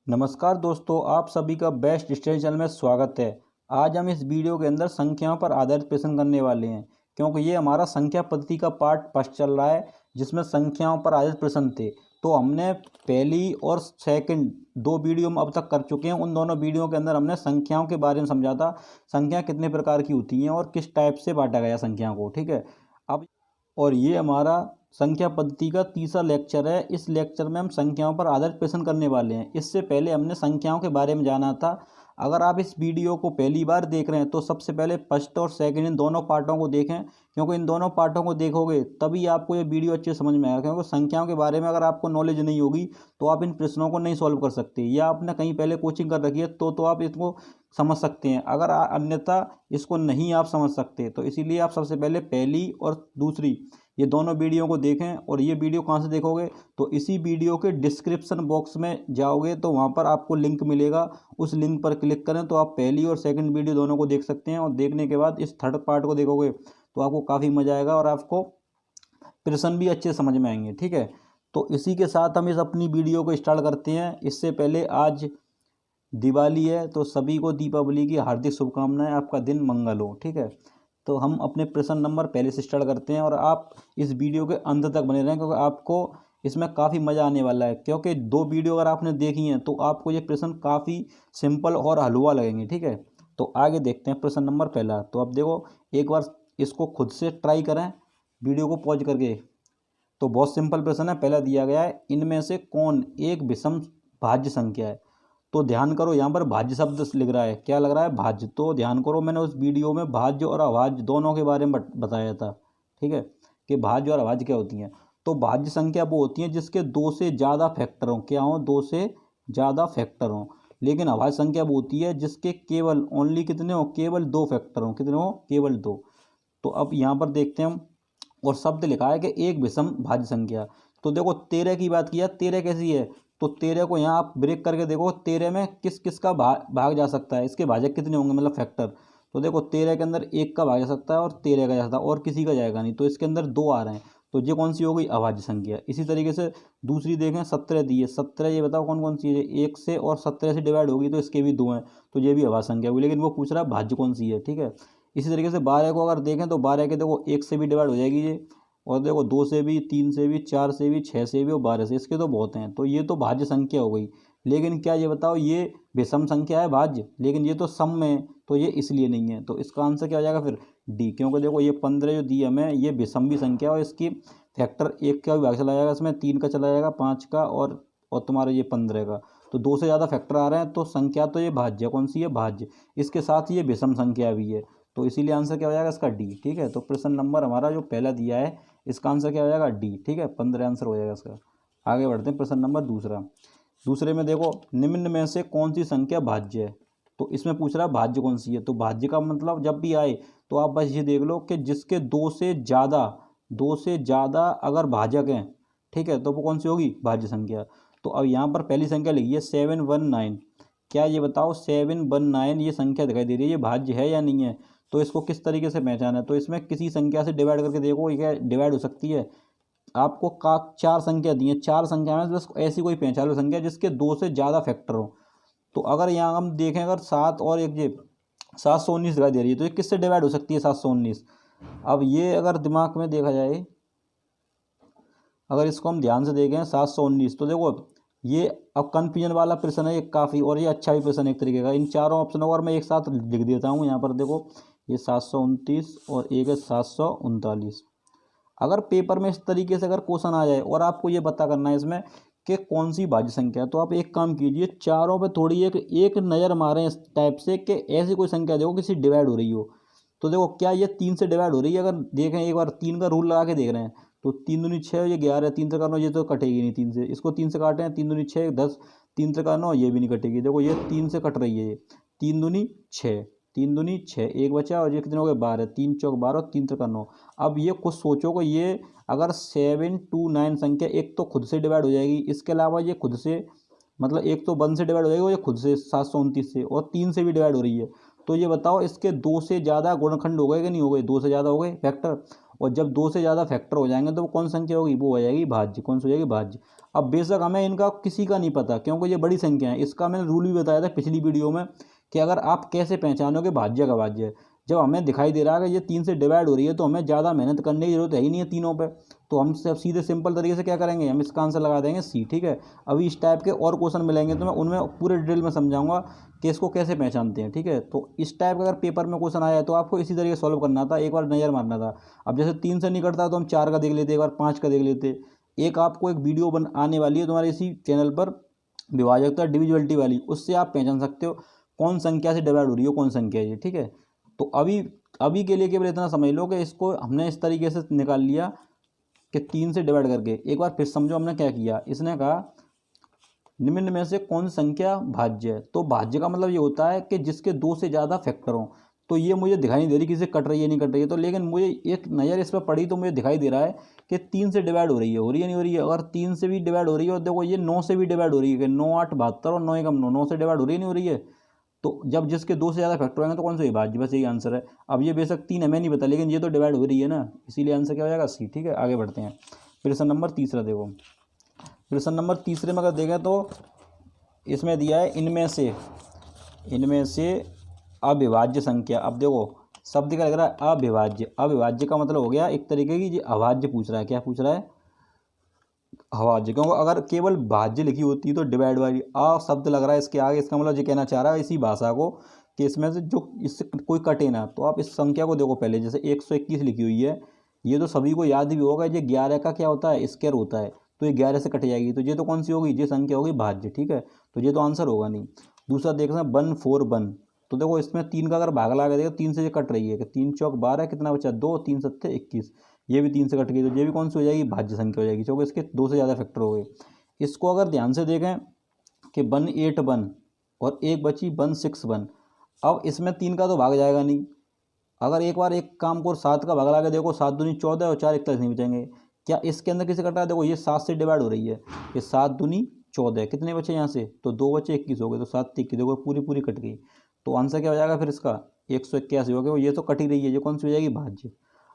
नमस्कार दोस्तों, आप सभी का बेस्ट स्टडी चैनल में स्वागत है। आज हम इस वीडियो के अंदर संख्याओं पर आधारित प्रश्न करने वाले हैं, क्योंकि ये हमारा संख्या पद्धति का पार्ट फर्स्ट चल रहा है, जिसमें संख्याओं पर आधारित प्रश्न थे। तो हमने पहली और सेकंड दो वीडियो हम अब तक कर चुके हैं। उन दोनों वीडियो के अंदर हमने संख्याओं के बारे में समझा था, संख्या कितने प्रकार की होती हैं और किस टाइप से बांटा गया संख्या को। ठीक है, अब और ये हमारा संख्या पद्धति का तीसरा लेक्चर है। इस लेक्चर में हम संख्याओं पर आधारित प्रश्न करने वाले हैं। इससे पहले हमने संख्याओं के बारे में जाना था। अगर आप इस वीडियो को पहली बार देख रहे हैं तो सबसे पहले फर्स्ट और सेकंड इन दोनों पार्टों को देखें, क्योंकि इन दोनों पार्टों को देखोगे तभी आपको ये वीडियो अच्छे समझ में आएगा। क्योंकि संख्याओं के बारे में अगर आपको नॉलेज नहीं होगी तो आप इन प्रश्नों को नहीं सॉल्व कर सकते, या आपने कहीं पहले कोचिंग कर रखी है तो आप इसको समझ सकते हैं। अगर अन्यथा इसको नहीं आप समझ सकते, तो इसीलिए आप सबसे पहले पहली और दूसरी ये दोनों वीडियो को देखें। और ये वीडियो कहाँ से देखोगे, तो इसी वीडियो के डिस्क्रिप्शन बॉक्स में जाओगे तो वहाँ पर आपको लिंक मिलेगा। उस लिंक पर क्लिक करें तो आप पहली और सेकंड वीडियो दोनों को देख सकते हैं। और देखने के बाद इस थर्ड पार्ट को देखोगे तो आपको काफ़ी मज़ा आएगा और आपको प्रश्न भी अच्छे समझ में आएंगे। ठीक है, तो इसी के साथ हम इस अपनी वीडियो को स्टार्ट करते हैं। इससे पहले आज दिवाली है, तो सभी को दीपावली की हार्दिक शुभकामनाएं। आपका दिन मंगल हो। ठीक है, तो हम अपने प्रश्न नंबर पहले से स्टार्ट करते हैं और आप इस वीडियो के अंत तक बने रहें, क्योंकि आपको इसमें काफ़ी मज़ा आने वाला है। क्योंकि दो वीडियो अगर आपने देखी हैं तो आपको ये प्रश्न काफ़ी सिंपल और हलवा लगेंगे। ठीक है, तो आगे देखते हैं प्रश्न नंबर पहला। तो अब देखो, एक बार इसको खुद से ट्राई करें वीडियो को पॉज करके। तो बहुत सिंपल प्रश्न है। पहला दिया गया है, इनमें से कौन एक विषम भाज्य संख्या है। तो ध्यान करो, यहाँ पर भाज्य शब्द लिख रहा है, क्या लग रहा है, भाज्य। तो ध्यान करो, मैंने उस वीडियो में भाज्य और अभाज्य दोनों के बारे में बताया था। ठीक है, कि भाज्य और अभाज्य क्या होती हैं। तो भाज्य संख्या वो होती है जिसके दो से ज़्यादा फैक्टर हों। क्या हों, दो से ज़्यादा फैक्टर हों। लेकिन अभाज्य संख्या वो होती है जिसके केवल ओनली कितने हो, केवल दो फैक्टर हों। कितने हो, केवल दो। तो अब यहाँ पर देखते हैं हम, और शब्द लिखा है कि एक विषम भाज्य संख्या। तो देखो 13 की बात किया, 13 कैसी है। तो 13 को यहाँ आप ब्रेक करके देखो, 13 में किस किस का भाग जा सकता है, इसके भाजक कितने होंगे, मतलब फैक्टर। तो देखो 13 के अंदर एक का भाग जा सकता है और 13 का जा सकता है, और किसी का जाएगा नहीं। तो इसके अंदर दो आ रहे हैं, तो ये कौन सी हो गई, अभाज्य संख्या। इसी तरीके से दूसरी देखें, 17 दी है। 17 ये बताओ कौन कौन सी है, एक से और 17 से डिवाइड होगी तो इसके भी दो हैं, तो ये भी अभाज्य संख्या होगी। लेकिन वो पूछ रहा है भाज्य कौन सी है। ठीक है, इसी तरीके से 12 को अगर देखें तो 12 के देखो एक से भी डिवाइड हो जाएगी ये, और देखो दो से भी, तीन से भी, चार से भी, छः से भी और 12 से, इसके तो बहुत हैं। तो ये तो भाज्य संख्या हो गई। लेकिन क्या ये बताओ, ये विषम संख्या है भाज्य, लेकिन ये तो सम में है, तो ये इसलिए नहीं है। तो इसका आंसर क्या हो जाएगा फिर, डी। क्योंकि देखो ये 15 जो दी हमें, ये विषम भी संख्या और इसकी फैक्टर एक का भी भाग चला जाएगा, इसमें 3 का चला जाएगा, 5 का, और तुम्हारा ये 15 का। तो दो से ज़्यादा फैक्टर आ रहे हैं, तो संख्या तो ये भाज्य कौन सी है, भाज्य। इसके साथ ये विषम संख्या भी है, तो इसीलिए आंसर क्या हो जाएगा इसका, डी। ठीक है, तो प्रश्न नंबर हमारा जो पहला दिया है इसका आंसर क्या हो जाएगा, डी। ठीक है, 15 आंसर हो जाएगा इसका। आगे बढ़ते हैं, प्रश्न नंबर दूसरा। दूसरे में देखो, निम्न में से कौन सी संख्या भाज्य है। तो इसमें पूछ रहा है भाज्य कौन सी है। तो भाज्य का मतलब जब भी आए तो आप बस ये देख लो कि जिसके दो से ज़्यादा अगर भाजक हैं, ठीक है, तो वो कौन सी होगी, भाज्य संख्या। तो अब यहाँ पर पहली संख्या लिखी है 719। क्या ये बताओ 719 ये संख्या दिखाई दे रही है, ये भाज्य है या नहीं है। तो इसको किस तरीके से पहचाना है, तो इसमें किसी संख्या से डिवाइड करके देखो, ये क्या डिवाइड हो सकती है। आपको का चार संख्या दी है, चार संख्या में बस ऐसी कोई पहचान लो संख्या जिसके दो से ज़्यादा फैक्टर हो। तो अगर यहाँ हम देखें, अगर 7 और एक ये 719 दिखाई दे रही है, तो ये किससे डिवाइड हो सकती है, 719। अब ये अगर दिमाग में देखा जाए, अगर इसको हम ध्यान से देखें 719, तो देखो ये अब कन्फ्यूजन वाला प्रश्न है ये काफ़ी, और ये अच्छा भी प्रश्न है एक तरीके का। इन चारों ऑप्शनों को और मैं एक साथ लिख देता हूँ यहाँ पर। देखो ये 729 और एक है 739। अगर पेपर में इस तरीके से अगर क्वेश्चन आ जाए और आपको ये पता करना है इसमें कि कौन सी भाज्य संख्या है, तो आप एक काम कीजिए, चारों पे थोड़ी एक नज़र मारें इस टाइप से कि ऐसी कोई संख्या देखो किसी डिवाइड हो रही हो। तो देखो क्या ये 3 से डिवाइड हो रही है, अगर देखें एक बार 3 का रूल लगा के देख रहे हैं, तो 3 दूनी 6, ये 11, 3 से का 9, ये तो कटेगी नहीं 3 से। इसको 3 से काटें, 3 दूनी 6, 10, 3 से का 9, ये भी नहीं कटेगी। देखो ये 3 से कट रही है, ये 3 दूनी 6, 3 दूनी 6, एक बचा, और ये कितने हो गए 12, 3 चौक 12, 3 से का 9। अब ये कुछ सोचो कि ये अगर 729 संख्या एक तो खुद से डिवाइड हो जाएगी, इसके अलावा ये खुद से, मतलब एक तो 1 से डिवाइड हो जाएगी और ये खुद से 729 से, और 3 से भी डिवाइड हो रही है। तो ये बताओ इसके दो से ज़्यादा गुणनखंड हो गए कि नहीं हो गए, दो से ज़्यादा हो गए फैक्टर। और जब 2 से ज़्यादा फैक्टर हो जाएंगे तो वो कौन संख्या होगी, वो हो जाएगी भाज्य। कौन सी हो जाएगी, भाज्य। अब बेशक हमें इनका किसी का नहीं पता क्योंकि ये बड़ी संख्या है। इसका मैंने रूल भी बताया था पिछली वीडियो में कि अगर आप कैसे पहचानोगे भाज्य का भाज्य है। जब हमें दिखाई दे रहा है कि ये 3 से डिवाइड हो रही है तो हमें ज़्यादा मेहनत करने की जरूरत है ही नहीं है तीनों पे, तो हम सब सीधे सिंपल तरीके से क्या करेंगे, हम इसका आंसर लगा देंगे सी। ठीक है, अभी इस टाइप के और क्वेश्चन मिलेंगे तो मैं उनमें पूरे डिटेल में समझाऊंगा कि इसको कैसे पहचानते हैं। ठीक है, तो इस टाइप का अगर पेपर में क्वेश्चन आया तो आपको इसी तरीके सॉल्व करना था, एक बार नज़र मारना था। अब जैसे 3 से नहीं करता तो हम 4 का देख लेते, एक बार 5 का देख लेते। एक आपको एक वीडियो आने वाली है तुम्हारे इसी चैनल पर, विभाजकता डिविजिबिलिटी वाली, उससे आप पहचान सकते हो कौन संख्या से डिवाइड हो रही है, कौन संख्या है ये। ठीक है, तो अभी अभी के लिए केवल इतना समझ लो कि इसको हमने इस तरीके से निकाल लिया कि 3 से डिवाइड करके। एक बार फिर समझो हमने क्या किया। इसने कहा निम्न में से कौन संख्या भाज्य है, तो भाज्य का मतलब ये होता है कि जिसके 2 से ज़्यादा फैक्टर हों। तो ये मुझे दिखाई नहीं दे रही किसी कट रही है नहीं कट रही है, तो लेकिन मुझे एक नज़र इस पर पड़ी तो मुझे दिखाई दे रहा है कि 3 से डिवाइड हो रही है नहीं हो रही है। अगर 3 से भी डिवाइड हो रही है और देखो ये 9 से भी डिवाइड हो रही है कि 9 8 72 और 9 एकम 9, 9 से डिवाइड हो रही है नहीं हो रही है। तो जब जिसके 2 से ज़्यादा फैक्टर होंगे तो कौन सा ही भाज्य, बस यही आंसर है। अब ये बेशक 3 हमें नहीं पता लेकिन ये तो डिवाइड हो रही है ना, इसीलिए आंसर क्या हो जाएगा, सी। ठीक है, आगे बढ़ते हैं। प्रश्न नंबर तीसरा देखो। प्रश्न नंबर तीसरे में अगर देखें तो इसमें दिया है इनमें से अविभाज्य संख्या। अब देखो शब्द क्या लग रहा है, अविभाज्य। अविभाज्य का मतलब हो गया एक तरीके की, ये अभाज्य पूछ रहा है। क्या पूछ रहा है, अभाज्य। क्योंकि अगर केवल भाज्य लिखी होती तो डिवाइड वाली आ शब्द लग रहा है इसके आगे, इसका मतलब ये कहना चाह रहा है इसी भाषा को कि इसमें से जो इससे कोई कटे ना। तो आप इस संख्या को देखो पहले, जैसे 121 लिखी हुई है, ये तो सभी को याद भी होगा, ये 11 का क्या होता है, स्क्वायर होता है, तो ये 11 से कट जाएगी, तो ये तो कौन सी होगी, ये संख्या होगी भाज्य। ठीक है, तो ये तो आंसर होगा नहीं। दूसरा देखना 141, तो देखो इसमें 3 का अगर भाग लगा देखो 3 से ये कट रही है कि 3 चौक 12, कितना बचा 2, 3 सत्ते 21, ये भी 3 से कट गई, तो ये भी कौन सी हो जाएगी, भाज्य संख्या हो जाएगी क्योंकि इसके 2 से ज़्यादा फैक्टर हो गए। इसको अगर ध्यान से देखें कि 181 और एक बची 161, अब इसमें 3 का तो भाग जाएगा नहीं। अगर एक बार एक काम को 7 का भाग लगा देखो, 7 दूनी 14 और 4 41 नहीं बचेंगे। क्या इसके अंदर किसे कट रहा है, देखो ये 7 से डिवाइड हो रही है, ये 7 दूनी 14, कितने बचे यहाँ से, तो 2 बचे 21 हो गए, तो 7 21 देखो पूरी पूरी कट गई। तो आंसर क्या हो जाएगा फिर इसका, 181 हो गया। ये तो कट ही रही है, ये कौन सी हो जाएगी, भाज्य।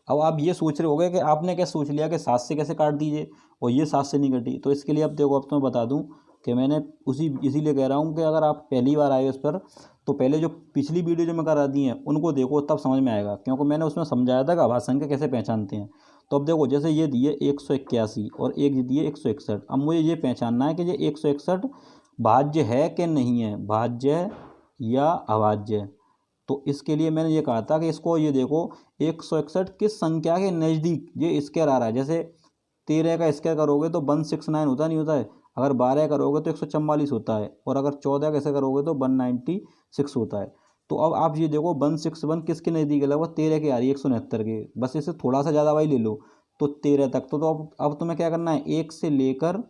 अब आप ये सोच रहे होगे कि आपने क्या सोच लिया कि 7 से कैसे काट दीजिए और ये 7 से नहीं कटी। तो इसके लिए अब देखो, अब तो मैं बता दूं कि मैंने इसीलिए कह रहा हूँ कि अगर आप पहली बार आए उस पर, तो पहले जो पिछली वीडियो जो मैं करा दी है उनको देखो, तब समझ में आएगा, क्योंकि मैंने उसमें समझाया था कि आभाज्य संख्या कैसे पहचानते हैं। तो अब देखो, जैसे ये दिए 181 और एक ये दिए 161, अब मुझे ये पहचानना है कि ये 161 भाज्य है कि नहीं है, भाज्य या अभाज्य है। तो इसके लिए मैंने ये कहा था कि इसको ये देखो 161 किस संख्या के नज़दीक ये स्क्वायर आ रहा है। जैसे 13 का स्क्वायर करोगे तो 169 होता नहीं होता है, अगर 12 करोगे तो 144 होता है, और अगर 14 कैसे करोगे तो 196 होता है। तो अब आप ये देखो 161 किसके नज़दीक है, लगभग 13 के आ रही है, 169 के, बस इसे थोड़ा सा ज़्यादा वाई ले लो तो 13 तक। तो अब तुम्हें क्या करना है, एक से लेकर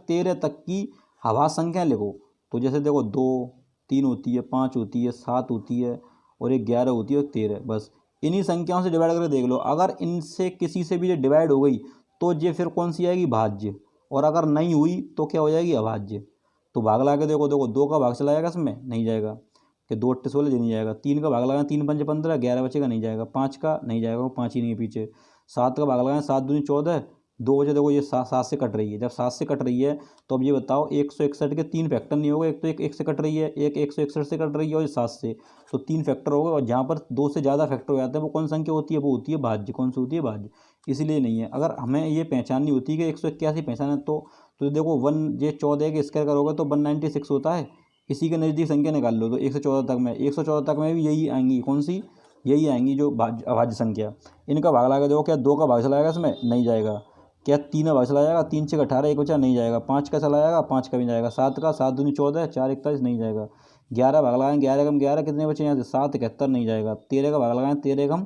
13 तक की आभाज्य संख्या लिखो। तो जैसे देखो 2 3 होती है, 5 होती है, 7 होती है, और एक 11 होती है, और 13, बस इन्हीं संख्याओं से डिवाइड करके देख लो। अगर इनसे किसी से भी ये डिवाइड हो गई तो ये फिर कौन सी आएगी, भाज्य, और अगर नहीं हुई तो क्या हो जाएगी, अभाज्य। तो भाग लगा के देखो, 2 का भाग चला जाएगा इसमें, नहीं जाएगा, कि 2 8 16 नहीं जाएगा। 3 का भाग लगाएं, 3 पंजे 15, 11 बचेगा, नहीं जाएगा। 5 का नहीं जाएगा, वो 5 ही नहीं है पीछे। 7 का भाग लगाएं, 7 दूनी 14, 2 बचे, देखो ये 7 से कट रही है। जब 7 से कट रही है तो अब ये बताओ 161 के 3 फैक्टर नहीं होगा, एक तो एक से कट रही है, एक 161 से कट रही है और 7 से, तो 3 फैक्टर हो गए। और जहाँ पर 2 से ज़्यादा फैक्टर हो जाते हैं वो कौन संख्या होती है, वो होती है भाज्य। कौन सी होती है, भाज्य। इसलिए नहीं है। अगर हमें ये पहचाननी होती है कि 181 पहचाना, तो देखो 14 के स्क्वायर करोगे तो 196 होता है, इसी के नज़दीक संख्या निकाल लो। तो 114 तक में, 114 तक में भी यही आएंगी, कौन सी, यही आएंगी जो अभाज्य संख्या। इनका भाग लगा देखो, क्या 2 का भाग चला जाएगा इसमें, नहीं जाएगा। क्या 3 का भाग चला जाएगा, 3 6 18, एक बचा, नहीं जाएगा। 5 का चला जाएगा, 5 का भी नहीं जाएगा। 7 का, 7 दूनी 14, 4 41, नहीं जाएगा। 11 भाग लगाएं, 11 कम 11, कितने बचे यहाँ से, 7 71, नहीं जाएगा। 13 का भाग लगाएं, 13 कम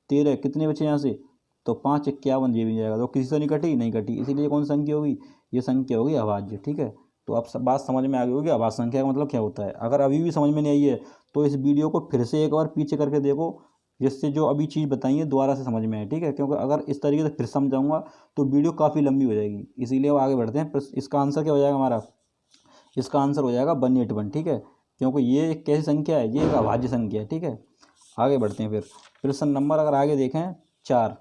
13, कितने बचे यहाँ से, तो 5 51, ये भी नहीं जाएगा। तो किसी से नहीं कटी, नहीं कटी, इसीलिए कौन संख्या होगी, ये संख्या होगी अभाज्य। ठीक है, तो अब सब बात समझ में आ गई होगी अभाज्य संख्या का मतलब क्या होता है। अगर अभी भी समझ में नहीं आई है तो इस वीडियो को फिर से एक बार पीछे करके देखो, जिससे जो अभी चीज़ बताई है दोबारा से समझ में आए। ठीक है, क्योंकि अगर इस तरीके से फिर समझाऊंगा तो वीडियो काफ़ी लंबी हो जाएगी, इसीलिए अब आगे बढ़ते हैं। इसका आंसर क्या हो जाएगा हमारा, इसका आंसर हो जाएगा 181। ठीक है, क्योंकि ये एक कैसी संख्या है, ये एक अभाज्य संख्या है। ठीक है, आगे बढ़ते हैं फिर प्रश्न नंबर अगर आगे देखें 4।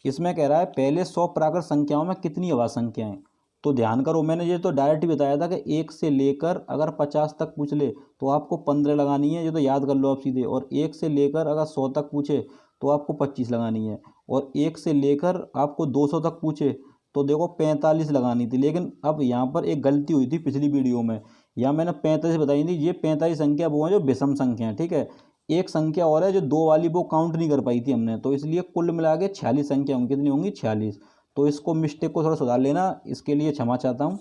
इसमें कह रहा है पहले 100 प्राकृत संख्याओं में कितनी अभाज्य संख्याएं। तो ध्यान करो, मैंने ये तो डायरेक्ट ही बताया था कि 1 से लेकर अगर 50 तक पूछ ले तो आपको 15 लगानी है, ये तो याद कर लो आप सीधे। और 1 से लेकर अगर 100 तक पूछे तो आपको 25 लगानी है। और 1 से लेकर आपको 200 तक पूछे तो देखो 45 लगानी थी। लेकिन अब यहाँ पर एक गलती हुई थी पिछली वीडियो में, यहाँ मैंने 45 बताई थी। ये 45 संख्या वो है जो विषम संख्या है, ठीक है। एक संख्या और है जो 2 वाली, वो काउंट नहीं कर पाई थी हमने, तो इसलिए कुल मिला के 46 संख्या होंगी। कितनी होंगी? 46। तो इसको मिस्टेक को थोड़ा सुधार लेना, इसके लिए क्षमा चाहता हूँ।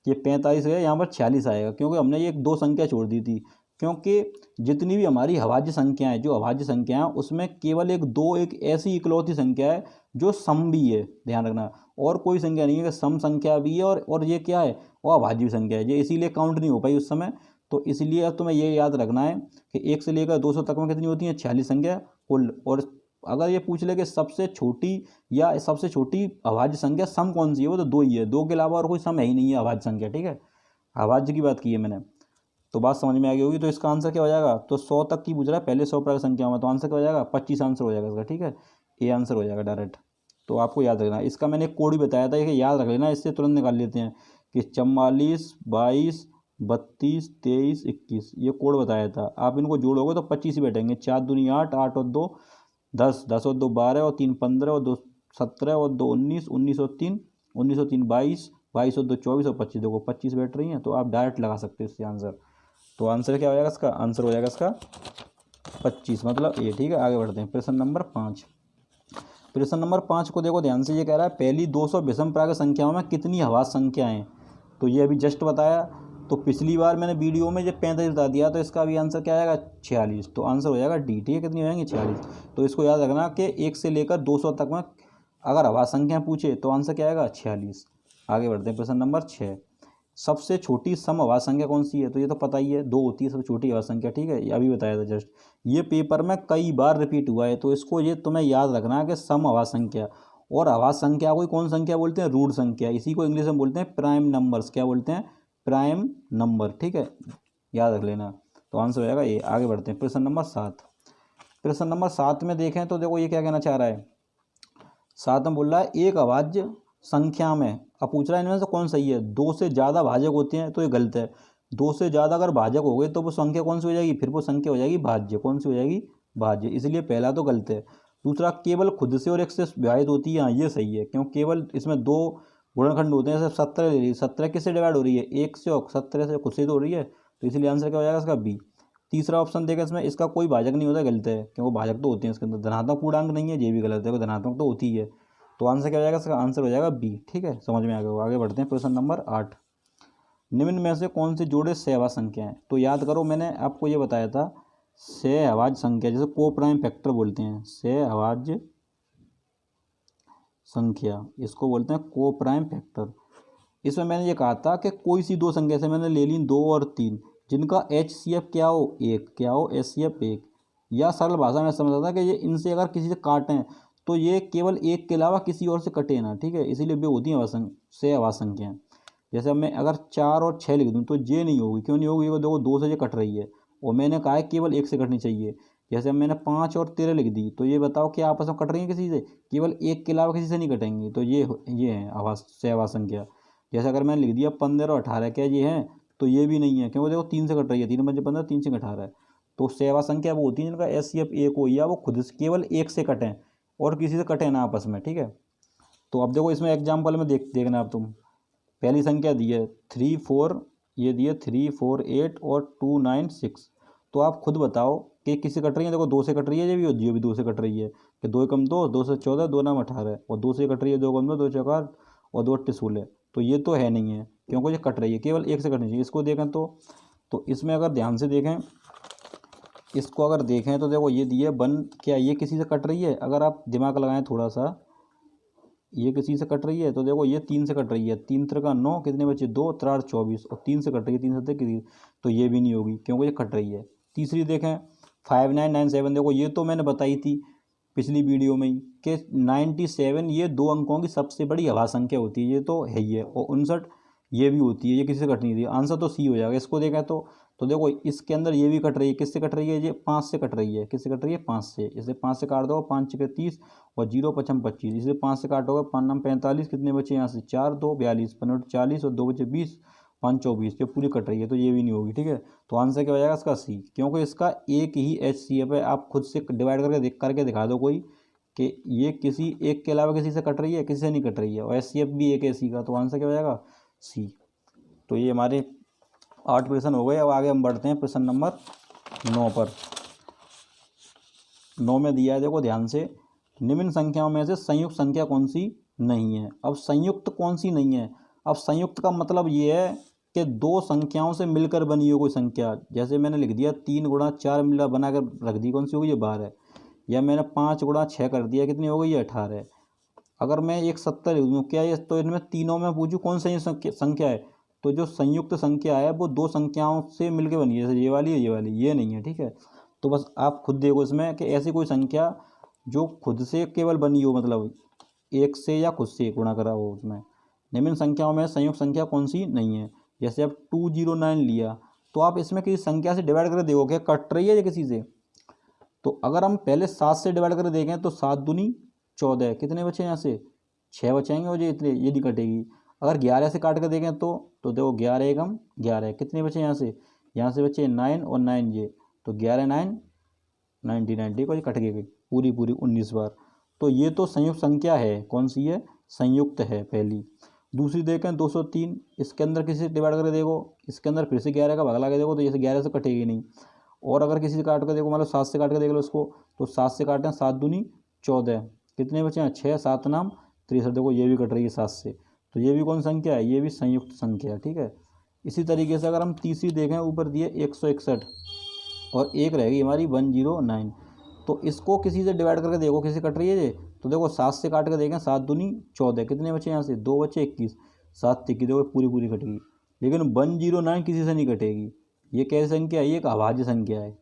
ये 45 है, यहाँ पर 46 आएगा, क्योंकि हमने ये 2 संख्या छोड़ दी थी। क्योंकि जितनी भी हमारी अभाज्य संख्या है, जो अभाज्य संख्या है उसमें केवल एक ऐसी इकलौती संख्या है जो सम भी है, ध्यान रखना। और कोई संख्या नहीं है कि सम संख्या भी है और ये क्या है, वो अभाज्य संख्या है। ये इसीलिए काउंट नहीं हो पाई उस समय। तो इसलिए अब तुम्हें ये याद रखना है कि 1 से लेकर 200 तक में कितनी होती है? 46 संख्या कुल। और अगर ये पूछ ले कि सबसे छोटी या सबसे छोटी अभाज्य संख्या सम कौन सी है, वो तो 2 ही है। 2 के अलावा और कोई सम है ही नहीं है अभाज्य संख्या, ठीक है। अभाज्य की बात की है मैंने, तो बात समझ में आ गई होगी। तो इसका आंसर क्या हो जाएगा? तो 100 तक की पूछ रहा है, पहले 100 प्राकृत संख्या में, तो आंसर क्या हो जाएगा? 25 आंसर हो जाएगा इसका, ठीक है। ये आंसर हो जाएगा डायरेक्ट। तो आपको याद रखना, इसका मैंने एक कोड भी बताया था, ये याद रख लेना, इससे तुरंत निकाल लेते हैं कि 44, 22, 32, 23, 21, ये कोड बताया था। आप इनको जोड़ोगे तो 25 ही बैठेंगे। 4 दूनी 8, 8 और 2 10, 10 और 2 12 और 3 15 और 2 17 और 2 19, 19 और 3 19 और 3 22, 22 और 2 24 और 25, देखो 25 बैठ रही हैं। तो आप डायरेक्ट लगा सकते हो इससे आंसर। तो आंसर क्या हो जाएगा इसका? आंसर हो जाएगा इसका 25, मतलब ये, ठीक है। आगे बढ़ते हैं, प्रश्न नंबर 5। प्रश्न नंबर 5 को देखो ध्यान से, ये कह रहा है पहली 200 विषम प्राकृत संख्याओं में कितनी अभाज्य संख्याएं। तो ये अभी जस्ट बताया। तो पिछली बार मैंने वीडियो में जब 35 बता दिया, तो इसका भी आंसर क्या आएगा? 46। तो आंसर हो जाएगा डी, ठीक है। कितनी हो जाएंगी? 46। तो इसको याद रखना कि 1 से लेकर 200 तक में अगर अभाज्य संख्या पूछे तो आंसर क्या आएगा? 46। आगे बढ़ते हैं, प्रश्न नंबर 6। सबसे छोटी सम अभाज्य संख्या कौन सी है? तो ये तो पता ही है, 2 होती है सबसे छोटी अभाज्य संख्या, ठीक है। ये अभी बताया था जस्ट। ये पेपर में कई बार रिपीट हुआ है, तो इसको ये तुम्हें याद रखना है कि सम अभाज्य संख्या। और अभाज्य संख्या को कौन संख्या बोलते हैं? रूट संख्या। इसी को इंग्लिश में बोलते हैं प्राइम नंबर्स। क्या बोलते हैं? प्राइम नंबर, ठीक है, याद रख लेना। तो आंसर हो जाएगा ये। आगे बढ़ते हैं, प्रश्न नंबर 7। प्रश्न नंबर 7 में देखें तो देखो ये क्या कहना चाह रहा है। 7 में बोल रहा है एक अभाज्य संख्या में, अब पूछ रहा है इनमें से कौन सही है। 2 से ज़्यादा भाजक होते हैं, तो ये गलत है। 2 से ज़्यादा अगर भाजक हो गए तो वो संख्या कौन सी हो जाएगी? फिर वो संख्या हो जाएगी भाज्य। कौन सी हो जाएगी? भाज्य। इसलिए पहला तो गलत है। दूसरा, केवल खुद से और एक से विभाजित होती है, हाँ ये सही है, क्यों? केवल इसमें 2 गुणनखंड होते हैं। जैसे 17 ले लीजिए, 17 किससे डिवाइड हो रही है? 1 से, और 17 से खुद से तो हो रही है। तो इसलिए आंसर क्या हो जाएगा इसका? बी। तीसरा ऑप्शन देखें, इसमें इसका कोई भाजक नहीं होता, गलत है, क्योंकि भाजक तो होते हैं इसके अंदर। धनात्मक पूर्णांक नहीं है, ये भी गलत है, धनात्मक तो होती है। तो आंसर क्या हो जाएगा इसका? आंसर हो जाएगा बी, ठीक है। समझ में आ गया। आगे बढ़ते हैं, प्रश्न नंबर 8। निम्न में से कौन से जोड़े सहअभाज्य संख्या है? तो याद करो, मैंने आपको ये बताया था, सहअभाज्य संख्या जिसे को प्राइम फैक्टर बोलते हैं, सहअभाज्य संख्या, इसको बोलते हैं को प्राइम फैक्टर। इसमें मैंने ये कहा था कि कोई सी 2 संख्या से मैंने ले ली 2 और 3, जिनका HCF क्या हो? 1। क्या हो? HCF 1। या सरल भाषा में समझा था कि ये इनसे अगर किसी से काटें तो ये केवल 1 के अलावा किसी और से कटे ना, ठीक है। इसीलिए वे होती हैं सहअभाज्य संख्याएं। जैसे अब मैं अगर 4 और 6 लिख दूँ तो ये नहीं होगी। क्यों नहीं होगी? वो देखो 2 से ये कट रही है, और मैंने कहा है केवल 1 से कटनी चाहिए। जैसे अब मैंने 5 और 13 लिख दी, तो ये बताओ कि आपस में कट रही है किसी से? केवल 1 के अलावा किसी से नहीं कटेंगी। तो ये है सहअभाज्य संख्या। जैसे अगर मैंने लिख दिया 15 और 18, क्या ये है? तो ये भी नहीं है, क्योंकि देखो 3 से कट रही है, 3 बजे 15, 3 से 18 है। तो सहअभाज्य संख्या वो होती है जिनका HCF 1 हो, या वो खुद से केवल 1 से कटें और किसी से कटे ना आपस में, ठीक है। तो अब देखो इसमें एग्जाम्पल में देखना अब तुम। पहली संख्या दी है 3 4, ये दी है 3 4 8 और 2 9 6। तो आप खुद बताओ कि किससे कट रही है? देखो 2 से कट रही है, ये भी 2 से कट रही है, कि 2 कम 2, 2 से 14, 2 नाम 18, और 2 से कट रही है, 2 कम 2, 2 4 और 2 8 16। तो ये तो है नहीं है, क्योंकि ये कट रही है, केवल 1 से कटनी चाहिए। इसको देखें तो इसमें अगर ध्यान से देखें, इसको अगर देखें तो देखो ये दिए 1, क्या ये किसी से कट रही है? अगर आप दिमाग लगाएं थोड़ा सा, ये किसी से कट रही है, तो देखो ये 3 से कट रही है। 3 3 9, कितने बचे? 2 3 24, और 3 से कट रही है, 3 7 किसी, तो ये भी नहीं होगी, क्योंकि ये कट रही है। तीसरी देखें 5 9 9 7, देखो ये तो मैंने बताई थी पिछली वीडियो में ही कि 97 ये 2 अंकों की सबसे बड़ी अभाज्य संख्या होती है, ये तो है ही है। और 59 ये भी होती है, ये किसी से कट नहीं रही, आंसर तो सी हो जाएगा। इसको देखा तो देखो इसके अंदर ये भी कट रही है, किससे कट रही है, ये 5 से कट रही है, किससे कट रही है, 5 से। इसे 5 से काट दो, 5 छः 30 और 0 पचम 25, इसे 5 से काटोगे 5 9 45, कितने बचे यहाँ से, 4 2 42, 15 40 और 2 बचे 20, 5 24, ये पूरी कट रही है, तो ये भी नहीं होगी, ठीक है। तो आंसर क्या हो जाएगा इसका सी, क्योंकि इसका एक ही HCF है। आप खुद से डिवाइड करके दिखा दो कोई कि ये किसी एक के अलावा किसी से कट रही है, किसी से नहीं कट रही है, और HCF भी एक है सी का, तो आंसर क्या हो जाएगा, सी। तो ये हमारे 8 प्रश्न हो गए। अब आगे हम बढ़ते हैं प्रश्न नंबर 9 पर। 9 में दिया है, देखो ध्यान से, निम्न संख्याओं में से संयुक्त संख्या कौन सी नहीं है। अब संयुक्त कौन सी नहीं है, अब संयुक्त का मतलब ये है कि दो संख्याओं से मिलकर बनी हो कोई संख्या। जैसे मैंने लिख दिया 3 गुणा 4 मिला बनाकर रख दी, कौन सी होगी, ये 12। या मैंने 5 गुणा 6 कर दिया, कितनी हो गई, ये 18। अगर मैं एक 70 लिख दूँ, क्या ये, तो इनमें तीनों में पूछूँ कौन सी संख्या है, तो जो संयुक्त संख्या है वो दो संख्याओं से मिलकर बनी है, जैसे ये वाली है, ये वाली, ये नहीं है, ठीक है। तो बस आप खुद देखो इसमें कि ऐसी कोई संख्या जो खुद से केवल बनी हो, मतलब एक से या खुद से गुणा करा हो उसमें। निम्न संख्याओं में संयुक्त संख्या कौन सी नहीं है। जैसे अब 209 लिया, तो आप इसमें किसी संख्या से डिवाइड करके देखो क्या कट रही है या किसी से। तो अगर हम पहले 7 से डिवाइड करके देखें तो 7 दूनी 14, कितने बचे यहाँ से, 6 बचेंगे, और ये नहीं कटेगी। अगर 11 से काट कर देखें तो देखो 11 एकम 11, कितने बचे यहाँ से बचे 9 और 9 ये, तो 11 9 90 को ये कट गई पूरी 19 बार। तो ये तो संयुक्त संख्या है, कौन सी है, संयुक्त है पहली। दूसरी देखें 203, इसके अंदर किसी से डिवाइड करके देखो, इसके अंदर फिर से 11 का भाग लगा के देखो, तो जैसे 11 से कटेगी नहीं। और अगर किसी से काट कर देखो, मतलब 7 से काट कर देख लो इसको, तो 7 से काटें 7 दूनी 14, कितने बचे हैं, 6 7 नाम 63, देखो ये भी कट रही है 7 से। तो ये भी कौन संख्या है, ये भी संयुक्त संख्या है, ठीक है। इसी तरीके से अगर हम तीसरी देखें, ऊपर दिए 161 और एक रहेगी हमारी 109, तो इसको किसी से डिवाइड करके देखो, किसी कट रही है ये, तो देखो 7 से काट कर देखें, 7 दूनी 14, कितने बचे यहाँ से, 2 बचे 21, 7 तिक्की, देखो पूरी कटेगी। लेकिन 109 किसी से नहीं कटेगी। ये कैसी संख्या है, ये एक अभाज्य संख्या है।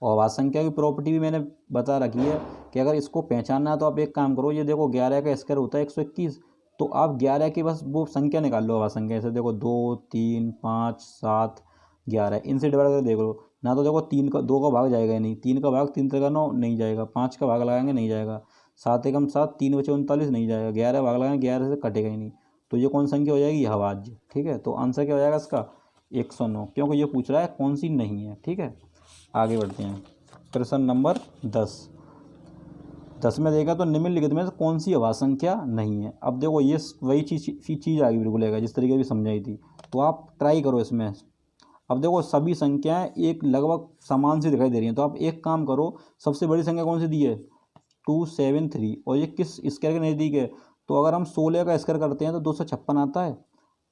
और अभाज्य संख्या की प्रॉपर्टी भी मैंने बता रखी है कि अगर इसको पहचानना है तो आप एक काम करो, ये देखो 11 का स्क्वायर होता है 121, तो आप 11 की बस वो संख्या निकाल लो, अभाज्य संख्या। ऐसे देखो 2 3 5 7 11, इनसे डिवाइड करके देख लो ना, तो देखो 3 का 2 का भाग जाएगा ही नहीं, 3 का भाग 3 का 9 नहीं जाएगा, 5 का भाग लगाएंगे नहीं जाएगा, 7 एकम 7, 3 बचे 39 नहीं जाएगा, 11 भाग लगाएंगे 11 से कटेगा ही नहीं। तो ये कौन संख्या हो जाएगी, अभाज्य, ठीक है। तो आंसर क्या हो जाएगा इसका, 109, क्योंकि ये पूछ रहा है कौन सी नहीं है, ठीक है। आगे बढ़ते हैं, प्रश्न नंबर 10 में देखा तो निम्नलिखित में से कौन सी अभाज्य संख्या नहीं है। अब देखो ये वही चीज़ आ गई बिल्कुल है, जिस तरीके भी समझाई थी, तो आप ट्राई करो इसमें। अब देखो सभी संख्याएं एक लगभग समान सी दिखाई दे रही हैं, तो आप एक काम करो, सबसे बड़ी संख्या कौन सी दी है, 273, और ये किस स्क्वायर के नज़दीक है, तो अगर हम 16 का स्क्वायर करते हैं तो 256 आता है,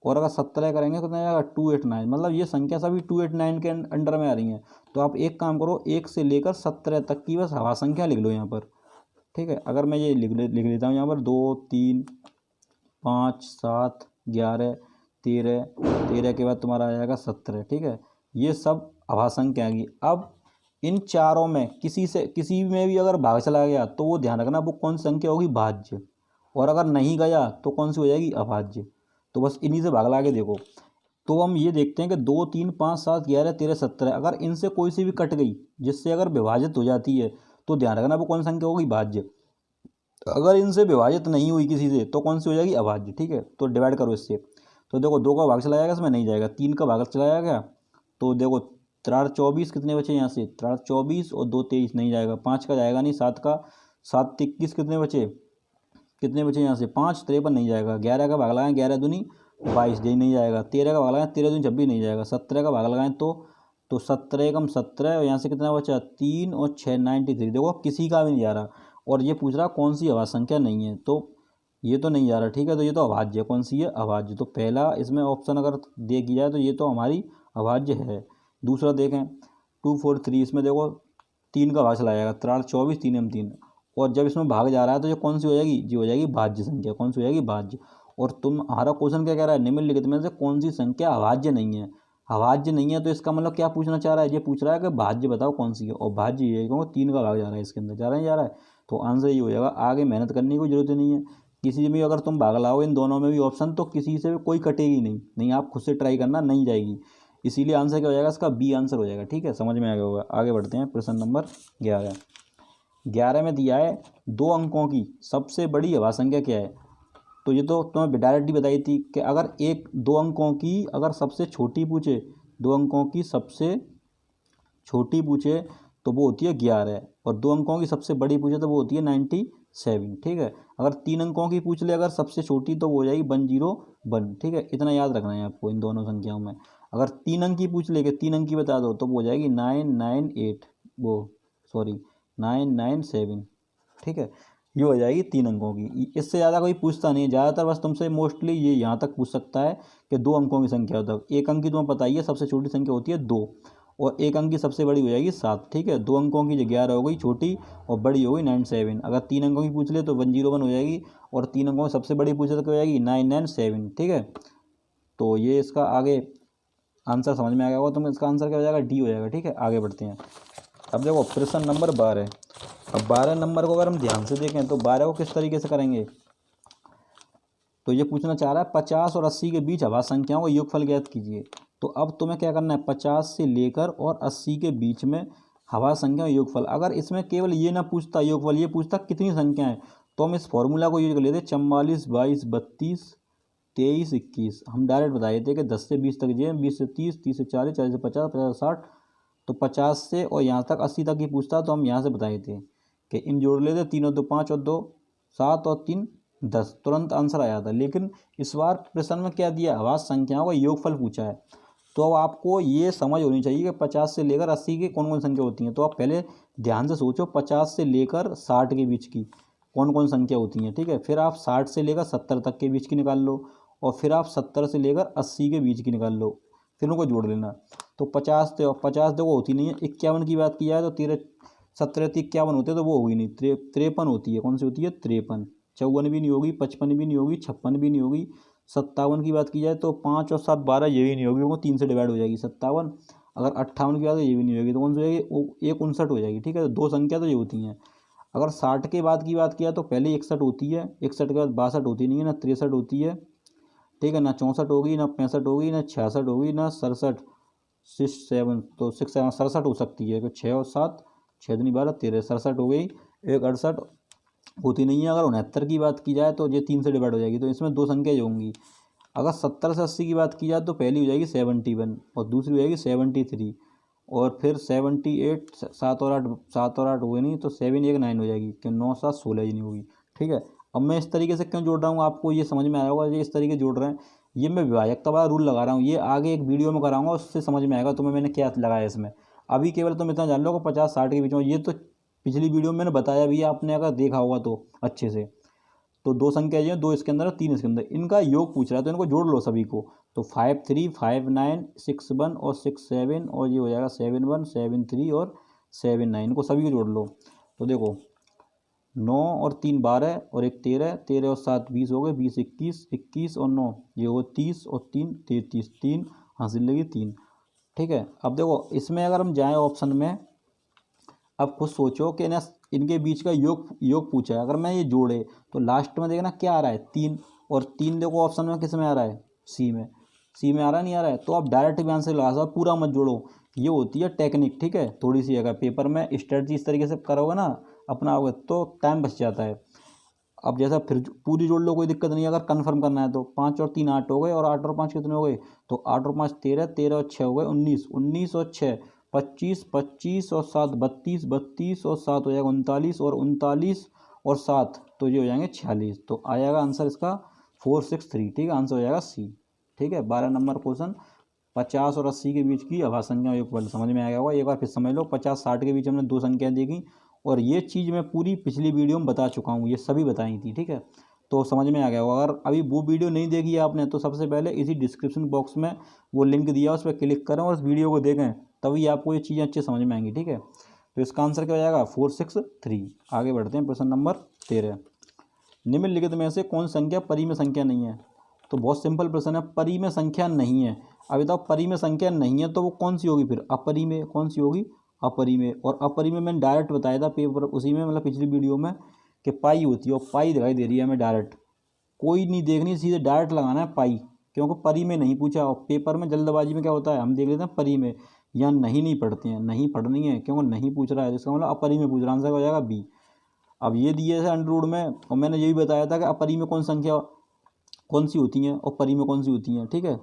और अगर 17 करेंगे तो कितना आएगा, 289, मतलब ये संख्या सभी 289 के अंडर में आ रही हैं। तो आप एक काम करो, 1 से लेकर 17 तक की बस अभाज्य संख्या लिख लो यहाँ पर, ठीक है। अगर मैं ये लिख लेता हूँ यहाँ पर 2 3 5 7 11 13 के बाद तुम्हारा आ जाएगा 17, ठीक है। ये सब अभाज्य संख्या आएगी। अब इन चारों में किसी में भी अगर भाग चला गया तो वो ध्यान रखना वो कौन सी संख्या होगी, भाज्य, और अगर नहीं गया तो कौन सी हो जाएगी, अभाज्य। तो बस इन्हीं से भाग ला के देखो। तो हम ये देखते हैं कि 2 3 5 7 11 13 17, अगर इनसे कोई सी भी कट गई जिससे अगर विभाजित हो जाती है तो ध्यान रखना वो कौन संख्या होगी, भाज्य। अगर इनसे विभाजित नहीं हुई किसी से तो कौन सी हो जाएगी, अभाज्य, ठीक है। तो डिवाइड करो इससे, तो देखो 2 का भाग चला जाएगा, इसमें नहीं जाएगा, 3 का भाग चला जाएगा, तो देखो 3 24, कितने बचे यहाँ से, 3 24 और 2 23 नहीं जाएगा, 5 का जाएगा नहीं, 7 का 7 21, कितने बचे यहाँ से, 5 53 नहीं जाएगा, 11 का भाग लगाएं 11 दूनी 22 यही नहीं जाएगा, 13 का भाग लगाएं 13 दूनी 26 नहीं जाएगा, 17 का भाग लगाएं तो 17 एकम 17, और यहाँ से कितना बचा, 3 और 6 93, देखो किसी का भी नहीं जा रहा। और ये पूछ रहा कौन सी अभाज्य संख्या नहीं है, तो ये तो नहीं जा रहा, ठीक है। तो ये तो अभाज्य, कौन सी है, अभाज्य। तो पहला इसमें ऑप्शन अगर देखी जाए तो ये तो हमारी अभाज्य है। दूसरा देखें 243, इसमें देखो 3 का भाग चला जाएगा, 3 24 3 एम 3, और जब इसमें भाग जा रहा है तो ये कौन सी हो जाएगी, ये हो जाएगी भाज्य संख्या, कौन सी हो जाएगी, भाज्य। और तुम्हारा क्वेश्चन क्या कह रहा है, निम्नलिखित में से कौन सी संख्या अभाज्य नहीं है। अभाज्य नहीं है तो इसका मतलब क्या पूछना चाह रहा है, ये पूछ रहा है कि भाज्य बताओ कौन सी है, और भाज्य ये है क्योंकि 3 का भाग जा रहा है इसके अंदर, जा रहा है। तो आंसर ये हो जाएगा। आगे मेहनत करने की कोई जरूरत नहीं है, किसी में भी अगर तुम भाग लाओ इन दोनों में भी ऑप्शन तो किसी से भी कोई कटेगी नहीं, नहीं आप खुद से ट्राई करना, नहीं जाएगी। इसीलिए आंसर क्या हो जाएगा इसका, बी आंसर हो जाएगा। ठीक है, समझ में आ गया होगा। आगे बढ़ते हैं, प्रश्न नंबर 11। 11 में दिया है 2 अंकों की सबसे बड़ी अभाज्य संख्या क्या है। तो ये तो तुम्हें डायरेक्टली बताई थी कि अगर 2 अंकों की अगर सबसे छोटी पूछे, 2 अंकों की सबसे छोटी पूछे तो वो होती है 11, और 2 अंकों की सबसे बड़ी पूछे तो वो होती है 97। ठीक है, अगर 3 अंकों की पूछ ले अगर सबसे छोटी तो वो हो जाएगी 101। ठीक है, इतना याद रखना है आपको इन दोनों संख्याओं में। अगर 3 अंक की पूछ ले कि 3 अंक की बता दो तो वो हो जाएगी 998, वो सॉरी 997। ठीक है, ये हो जाएगी 3 अंकों की। इससे ज़्यादा कोई पूछता नहीं है, ज़्यादातर बस तुमसे मोस्टली ये यहाँ तक पूछ सकता है कि 2 अंकों की संख्या होता है। 1 अंक की तुम्हें पता ही है सबसे छोटी संख्या होती है 2, और 1 अंक की सबसे बड़ी हो जाएगी 7। ठीक है, 2 अंकों की जो 11 हो गई छोटी और बड़ी हो गई 97। अगर 3 अंकों की पूछ ले तो 101 हो जाएगी, और 3 अंकों में सबसे बड़ी पूछे तो क्या हो जाएगी 997। ठीक है, तो ये इसका आगे आंसर समझ में आ गया होगा। तो इसका आंसर क्या हो जाएगा, डी हो जाएगा। ठीक है, आगे बढ़ते हैं। अब देखो प्रश्न नंबर 12। अब 12 नंबर को अगर हम ध्यान से देखें तो 12 को किस तरीके से करेंगे, तो ये पूछना चाह रहा है 50 और 80 के बीच अभाज्य संख्याओं का योगफल ज्ञात कीजिए। तो अब तुम्हें क्या करना है, 50 से लेकर और 80 के बीच में अभाज्य संख्या का योगफल। अगर इसमें केवल ये ना पूछता योगफल, ये पूछता कितनी संख्याएं, तो हम इस फॉर्मूला को यूज कर लेते 44, 22, 32, 23, 21। हम डायरेक्ट बता देते कि 10 से 20 तक ये, 20 से 30, 30 से 40, 40 से 50, 50 से 60, तो 50 से और यहाँ तक 80 तक ही पूछता तो हम यहाँ से बता देते कि इन जोड़ लेते, 3 और 2 5 और 2 7 और 3 10, तुरंत आंसर आ जाता। लेकिन इस बार प्रश्न में क्या दिया, अभाज्य संख्याओं का योगफल पूछा है। तो अब आपको ये समझ होनी चाहिए कि 50 से लेकर 80 की कौन कौन संख्या होती हैं। तो आप पहले ध्यान से सोचो 50 से लेकर 60 के बीच की कौन कौन संख्या होती हैं। ठीक है, फिर आप 60 से लेकर 70 तक के बीच की निकाल लो, और फिर आप 70 से लेकर 80 के बीच की निकाल लो, फिर उनको जोड़ लेना। तो 50 देखो होती नहीं है। 51 की बात की जाए तो 13 17 51 होते तो वो होगी नहीं, 53 होती है। कौन सी होती है, 53। 54 भी नहीं होगी, 55 भी नहीं होगी, 56 भी नहीं होगी। 57 की बात की जाए तो 5 और 7 12, ये भी नहीं होगी, वो 3 से डिवाइड हो जाएगी 57। अगर 58 की बात है ये भी नहीं होगी, तो कौन सी हो जाएगी, वो 1 59 हो जाएगी। ठीक है, तो 2 संख्या तो ये होती हैं। अगर 60 के बाद की बात किया तो पहले 61 होती है, 61 के बाद 62 होती नहीं है, ना 63 होती है। ठीक है, ना 64 होगी, ना 65 होगी, ना 66 होगी, ना 67, 67 तो 6 7 67 हो सकती है, तो 6 और 7 6 दूनी 12 13, 67 हो गई। एक 68 होती नहीं है। अगर 69 की बात की जाए तो ये 3 से डिवाइड हो जाएगी, तो इसमें 2 संख्या जो होंगी। अगर 70 से 80 की बात की जाए तो पहली हो जाएगी 71 और दूसरी हो जाएगी 73, और फिर 78, 7 और 8 हुए नहीं, तो 7 1 9 हो जाएगी, कि 9 7 16 ही नहीं होगी। ठीक है, अब मैं इस तरीके से क्यों जोड़ रहा हूँ आपको ये समझ में आया होगा। ये इस तरीके जोड़ रहे हैं, ये मैं विभाजकता वाला रूल लगा रहा हूँ, ये आगे एक वीडियो में कराऊंगा, उससे समझ में आएगा तुम्हें मैंने क्या लगाया इसमें। अभी केवल तुम इतना जान लो कि 50 60 के बीच में, ये तो पिछली वीडियो में मैंने बताया भी है, आपने अगर देखा होगा तो अच्छे से। तो 2 संख्या जो है, 2 इसके अंदर और 3 इसके अंदर, इनका योग पूछ रहा है तो इनको जोड़ लो सभी को। तो 5 3 5 9 6 1 और 6 7, और ये हो जाएगा 7 1 7 3 और 7 9, इनको सभी को जोड़ लो। तो देखो 9 और 3 12 और 1 13, 13 और 7 20 हो गए, 20 21, 21 और 9 ये हो 30 और 3 33, 3 हासिल लगी 3। ठीक है, अब देखो इसमें अगर हम जाएँ ऑप्शन में, अब खुद सोचो कि ना इनके बीच का योग पूछा है। अगर मैं ये जोड़े तो लास्ट में देखना क्या आ रहा है, 3, और 3 देखो ऑप्शन में किस में आ रहा है, सी में। सी में आ रहा नहीं आ रहा है, तो आप डायरेक्ट भी आंसर लगा सकते, पूरा मत जोड़ो। ये होती है टेक्निक। ठीक है, थोड़ी सी अगर पेपर में स्ट्रेटजी इस तरीके से करोगे ना अपनाओगे तो टाइम बच जाता है। अब जैसा फिर पूरी जोड़ लो, कोई दिक्कत नहीं। अगर कंफर्म करना है तो 5 और 3 8 हो गए, और 8 और 5 कितने हो गए, तो 8 और 5 13, 13 और 6 हो गए 19, 19 और 6 25, 25 और 7 32, 32 और 7 हो जाएगा 39, और 39 और 7 तो ये हो जाएंगे 46। तो आएगा आंसर इसका 463। ठीक है, आंसर हो जाएगा सी। ठीक है, 12 नंबर क्वेश्चन 50 और 80 के बीच की अभाज्य संख्या योगफल समझ में आ गया होगा। एक बार फिर समझ लो, 50 60 के बीच हमने 2 संख्याएं देखी, और ये चीज़ मैं पूरी पिछली वीडियो में बता चुका हूँ, ये सभी बताई थी। ठीक है, तो समझ में आ गया होगा। अगर अभी वो वीडियो नहीं देखी है आपने तो सबसे पहले इसी डिस्क्रिप्शन बॉक्स में वो लिंक दिया, उस पर क्लिक करें और उस वीडियो को देखें, तभी आपको ये चीज़ें अच्छे समझ में आएंगी। ठीक है, तो इसका आंसर क्या हो जाएगा 463। आगे बढ़ते हैं, प्रश्न नंबर 13। निम्नलिखित में से कौन संख्या परिमेय संख्या नहीं है। तो बहुत सिंपल प्रश्न है, परिमेय संख्या नहीं है। अभी बताओ परिमेय संख्या नहीं है तो वो कौन सी होगी, फिर अपरिमेय। कौन सी होगी, अपरिमेय। और अपरिमेय मैंने डायरेक्ट बताया था पेपर उसी में, मतलब पिछली वीडियो में, कि पाई होती है, और पाई दिखाई दे रही है हमें डायरेक्ट। कोई नहीं देखनी, सीधे डायरेक्ट लगाना है पाई, क्योंकि परी में नहीं पूछा। और पेपर में जल्दबाजी में क्या होता है, हम देख लेते हैं परी में, या नहीं पढ़ते हैं, नहीं पढ़नी है क्योंकि नहीं पूछ रहा है, इसका मतलब अपरी में पूछ रहा, आंसर हो जाएगा बी। अब ये दिए थे अंडर में, और मैंने यही बताया था कि अपरी में कौन सी होती हैं और परी में कौन सी होती हैं, ठीक है।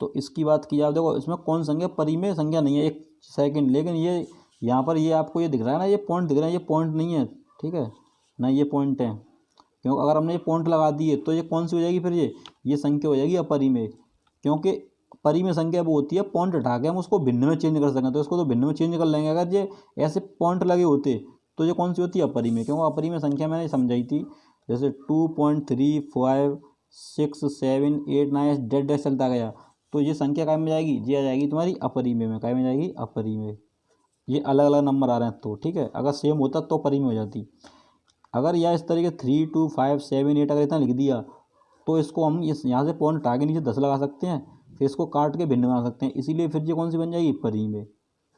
तो इसकी बात की जाए, देखो इसमें कौन संख्या, परी में संख्या नहीं है, एक सेकंड, लेकिन ये यहाँ पर ये आपको ये दिख रहा है ना, ये पॉइंट दिख रहा है, ये पॉइंट नहीं है, ठीक है ना, ये पॉइंट है। क्योंकि अगर हमने ये पॉइंट लगा दिए तो ये कौन सी हो जाएगी फिर, ये संख्या हो जाएगी अपरी में। क्योंकि परी में संख्या वो होती है पॉइंट हटा के हम उसको भिन्न में चेंज कर सकें, तो इसको तो भिन्न में चेंज कर लेंगे। अगर ये ऐसे पॉइंट लगे होते तो ये कौन सी होती है, अपरी में। क्योंकि अपरी में संख्या मैंने समझाई थी, जैसे 2.35678 डेड डैश चलता गया, तो ये संख्या काय में जाएगी, ये आ जाएगी तुम्हारी अपरी में, काय में जाएगी, अपरी में। ये अलग अलग नंबर आ रहे हैं तो ठीक है, अगर सेम होता तो परी में हो जाती। अगर यह इस तरीके 32578 अगर इतना लिख दिया, तो इसको हम इस यहाँ से पॉइंट हटा के नीचे 10 लगा सकते हैं, फिर इसको काट के भिन्न बना सकते हैं, इसीलिए फिर ये कौन सी बन जाएगी, परी में,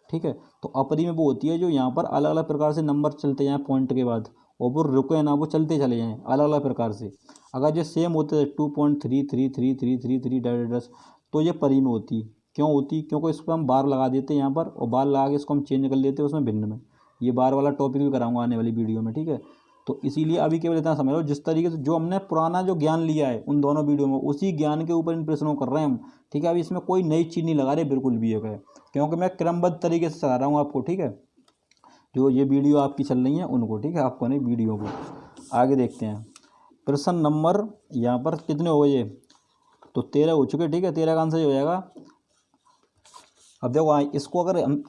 ठीक है। तो अपरी में वो होती है जो यहाँ पर अलग अलग प्रकार से नंबर चलते जाएँ पॉइंट के बाद, और वो रुके ना, वो चलते चले जाएँ अलग अलग प्रकार से। अगर ये सेम होते 2.3333333 डैश, तो ये परी में होती। क्यों होती, क्योंकि इस पर हम बार लगा देते यहाँ पर, और बार लगा के इसको हम चेंज कर लेते उसमें भिन्न में। ये बार वाला टॉपिक भी कराऊंगा आने वाली वीडियो में, ठीक है। तो इसीलिए अभी केवल इतना समझ लो, जिस तरीके से जो हमने पुराना जो ज्ञान लिया है उन दोनों वीडियो में, उसी ज्ञान के ऊपर इन प्रश्नों कर रहे हैं हम, ठीक है। अभी इसमें कोई नई चीज़ नहीं लगा रहे बिल्कुल भी है, क्योंकि मैं क्रमबद्ध तरीके से चला रहा हूँ आपको, ठीक है। जो ये वीडियो आपकी चल रही है उनको, ठीक है, आपको नहीं, वीडियो को आगे देखते हैं। प्रश्न नंबर यहाँ पर कितने हो गए, तो 13 हो चुके, ठीक है। 13 का आंसर हो जाएगा। अब देखो इसको अगर हम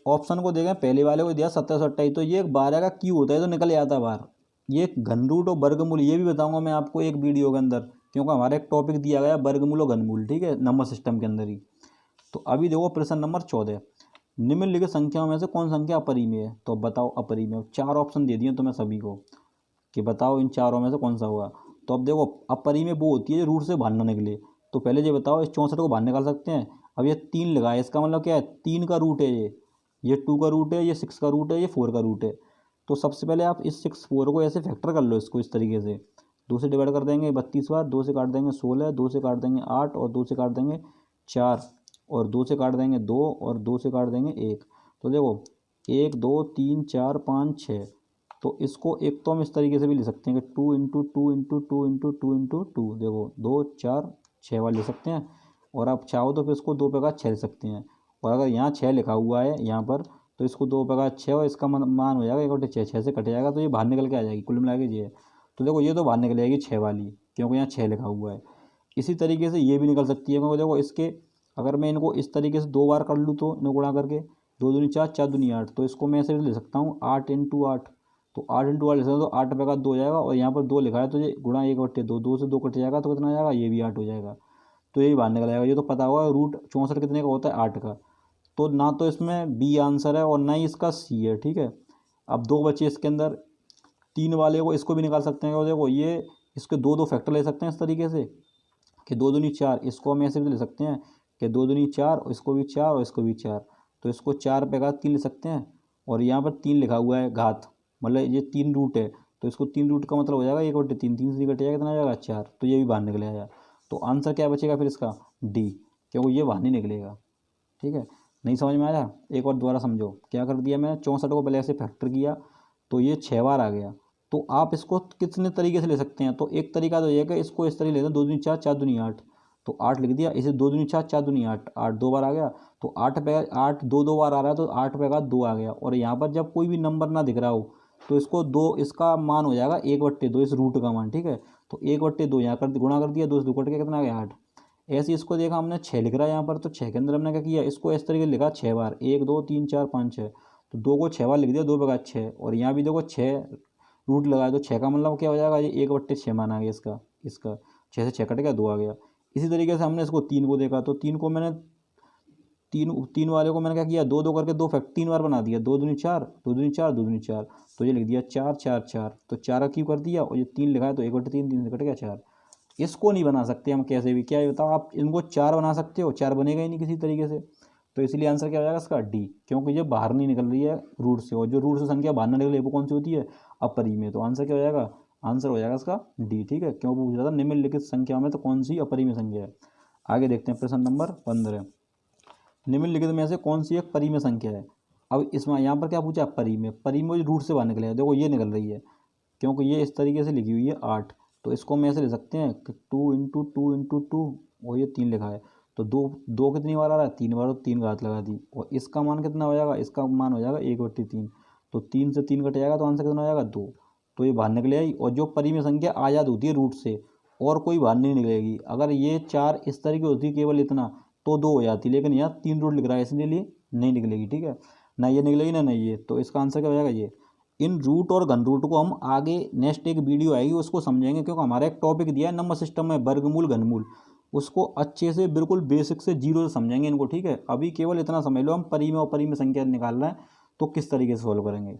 ऑप्शन को देखें, पहले वाले को दिया 1728, तो ये 12 का क्यू होता है तो निकल जाता है बाहर। ये घन रूट और वर्गमूल ये भी बताऊंगा मैं आपको एक वीडियो के अंदर, क्योंकि हमारा एक टॉपिक दिया गया वर्गमूल और घनमूल, ठीक है, नंबर सिस्टम के अंदर ही। तो अभी देखो प्रश्न नंबर 14, निम्नलिखित संख्याओं में से कौन संख्या अपरी में है, तो बताओ अपरी में। 4 ऑप्शन दे दिए तुम्हें सभी को कि बताओ इन चारों में से कौन सा होगा। तो अब देखो अपरी में वो होती है रूट से बाहर ना निकले, तो पहले ये बताओ इस 64 को बाहर निकाल सकते हैं। अब ये 3 लगाए, इसका मतलब क्या है, 3 का रूट है ये 2 का रूट है, ये 6 का रूट है, ये 4 का रूट है। तो सबसे पहले आप इस 6 4 को ऐसे फैक्टर कर लो, इसको इस तरीके से 2 से डिवाइड कर देंगे 32 बार, 2 से काट देंगे 16, 2 से काट देंगे 8, और 2 से काट देंगे 4, और 2 से काट देंगे 2, और 2 से काट देंगे 1। तो देखो 1 2 3 4 5 6। तो इसको एक तो हम इस तरीके से भी ले सकते हैं कि 2 इंटू 2 इंटू 2 इंटू 2 इंटू 2, देखो 2 4 6 बार ले सकते हैं। और आप चाहो तो फिर इसको 2 पे का 6 ले सकते हैं। और अगर यहाँ 6 लिखा हुआ है यहाँ पर, तो इसको 2 पे का 6, और इसका मान हो जाएगा 1/6, 6 से कट जाएगा, तो ये बाहर निकल के आ जाएगी कुल मिला के ये। तो देखो ये तो बाहर निकल जाएगी 6 वाली, क्योंकि यहाँ 6 लिखा हुआ है। इसी तरीके से ये भी निकल सकती है, क्योंकि देखो इसके अगर मैं इनको इस तरीके से 2 बार कर लूँ तो इनको गुणा करके, 2 दूनी 4, 4 दूनी 8, तो इसको मैं ऐसे ले सकता हूँ 8 इंटू 8। तो 8 इंटू 8 ले सकते हैं, तो 8 पे का 2 हो जाएगा, और यहाँ पर 2 लिखा है तो ये गुणा 1/2, 2 से 2 कट जाएगा, तो कितना आ जाएगा, ये भी 8 हो जाएगा। तो यही बाहर निकल जाएगा। ये तो पता होगा रूट 64 कितने का होता है, 8 का। तो ना तो इसमें बी आंसर है और ना ही इसका सी है, ठीक है। अब 2 बचे इसके अंदर, 3 वाले को इसको भी निकाल सकते हैं, और देखो ये इसके 2 फैक्टर ले सकते हैं इस तरीके से कि 2 दूनी 4, इसको हम ऐसे भी ले सकते हैं कि 2 दूनी 4, और इसको भी 4 और इसको भी 4। तो इसको 4 पे घात 3 ले सकते हैं, और यहाँ पर 3 लिखा हुआ है घात, मतलब ये 3 रूट है, तो इसको 3 रूट का मतलब हो जाएगा 1/3, 3 से कट जाएगा, कितना आ जाएगा 4, तो ये भी बाहर निकल जाएगा। तो आंसर क्या बचेगा फिर इसका, डी, क्योंकि ये बाहर नहीं निकलेगा, ठीक है। नहीं समझ में आया, एक बार दोबारा समझो। क्या कर दिया मैंने, 64 को पहले ऐसे फैक्टर किया तो ये 6 बार आ गया। तो आप इसको कितने तरीके से ले सकते हैं, तो एक तरीका तो ये है कि इसको इस तरीके लेते हैं, 2 दूनी 4, 4 दूनी 8, तो 8 लिख दिया, इसे 2 दूनी 4, 4 दूनी 8, 8 2 बार आ गया, तो 8 पे 8 2 बार आ रहा है, तो 8 पे का 2 आ गया। और यहाँ पर जब कोई भी नंबर ना दिख रहा हो, तो इसको 2, इसका मान हो जाएगा 1/2, इस रूट का मान, ठीक है। तो 1/2 यहाँ कर गुणा कर दिया, 2 से 2 कट के कितना आ गया 8। ऐसे इसको देखा हमने 6 लिख रहा है यहाँ पर, तो 6 के अंदर हमने क्या किया, इसको इस तरीके लिखा 6 बार, 1 2 3 4 5 6, तो 2 को 6 बार लिख दिया, 2 पे का 6, और यहाँ भी देखो 6 रूट लगाया, तो 6 का मतलब क्या हो जाएगा, ये 1/6 मान आ गया इसका 6 से 6 कट गया, 2 आ गया। इसी तरीके से हमने इसको 3 को देखा, तो 3 को मैंने 3 वाले को मैंने क्या किया, 2 2 करके 2 फैक्ट 3 बार बना दिया, 2 दूनी 4, 2 दूनी 4, 2 दूनी 4, तो ये लिख दिया 4 4 4, तो 4 का क्यों कर दिया, और ये 3 लिखा है तो 1/3, 3 से कट गया 4। इसको नहीं बना सकते हम कैसे भी, क्या ये बताओ, आप इनको 4 बना सकते हो, 4 बनेगा ही नहीं किसी तरीके से। तो इसलिए आंसर क्या हो जाएगा इसका, डी, क्योंकि ये बाहर नहीं निकल रही है रूट से, और जो रूट से संख्या बाहर ना निकले वो कौन सी होती है, अपरी में। तो आंसर क्या हो जाएगा, आंसर हो जाएगा इसका डी। ठीक है, क्यों पूछ रहा था निम्नलिखित संख्याओं में तो कौन सी अपरिमेय संख्या है। आगे देखते हैं प्रश्न नंबर 15। निम्नलिखित में से कौन सी एक परिमेय संख्या है। अब इसमें यहाँ पर क्या पूछा, परिमेय। परिमेय रूट से बाहर निकलेगा, देखो ये निकल रही है क्योंकि ये इस तरीके से लिखी हुई है 8, तो इसको हम ऐसे ले सकते हैं कि 2 × 2 × 2 और ये 3 लिखा है, तो दो कितनी बार आ रहा है, 3 बार, तो 3 घात लगा दी। और इसका मान कितना हो जाएगा, इसका मान हो जाएगा 1/3, तो 3 से 3 कट जाएगा तो आंसर कितना हो जाएगा 2। तो ये बाहर निकले आई। और जो परिमेय संख्या आज़ाद होती है रूट से और कोई बाहर नहीं निकलेगी। अगर ये 4 इस तरीके होती केवल इतना तो 2 हो जाती, लेकिन यहाँ 3 रूट लिख रहा है इसलिए नहीं निकलेगी। ठीक है, ना ये निकलेगी ना ये, तो इसका आंसर क्या हो जाएगा ये। इन रूट और घन रूट को हम आगे नेक्स्ट एक वीडियो आएगी उसको समझेंगे, क्योंकि हमारा एक टॉपिक दिया है नंबर सिस्टम में वर्गमूल घनमूल, उसको अच्छे से बिल्कुल बेसिक से जीरो से समझेंगे इनको। ठीक है, अभी केवल इतना समझ लो हम परिमेय और अपरिमेय संख्या निकाल रहे हैं तो किस तरीके से सॉल्व करेंगे।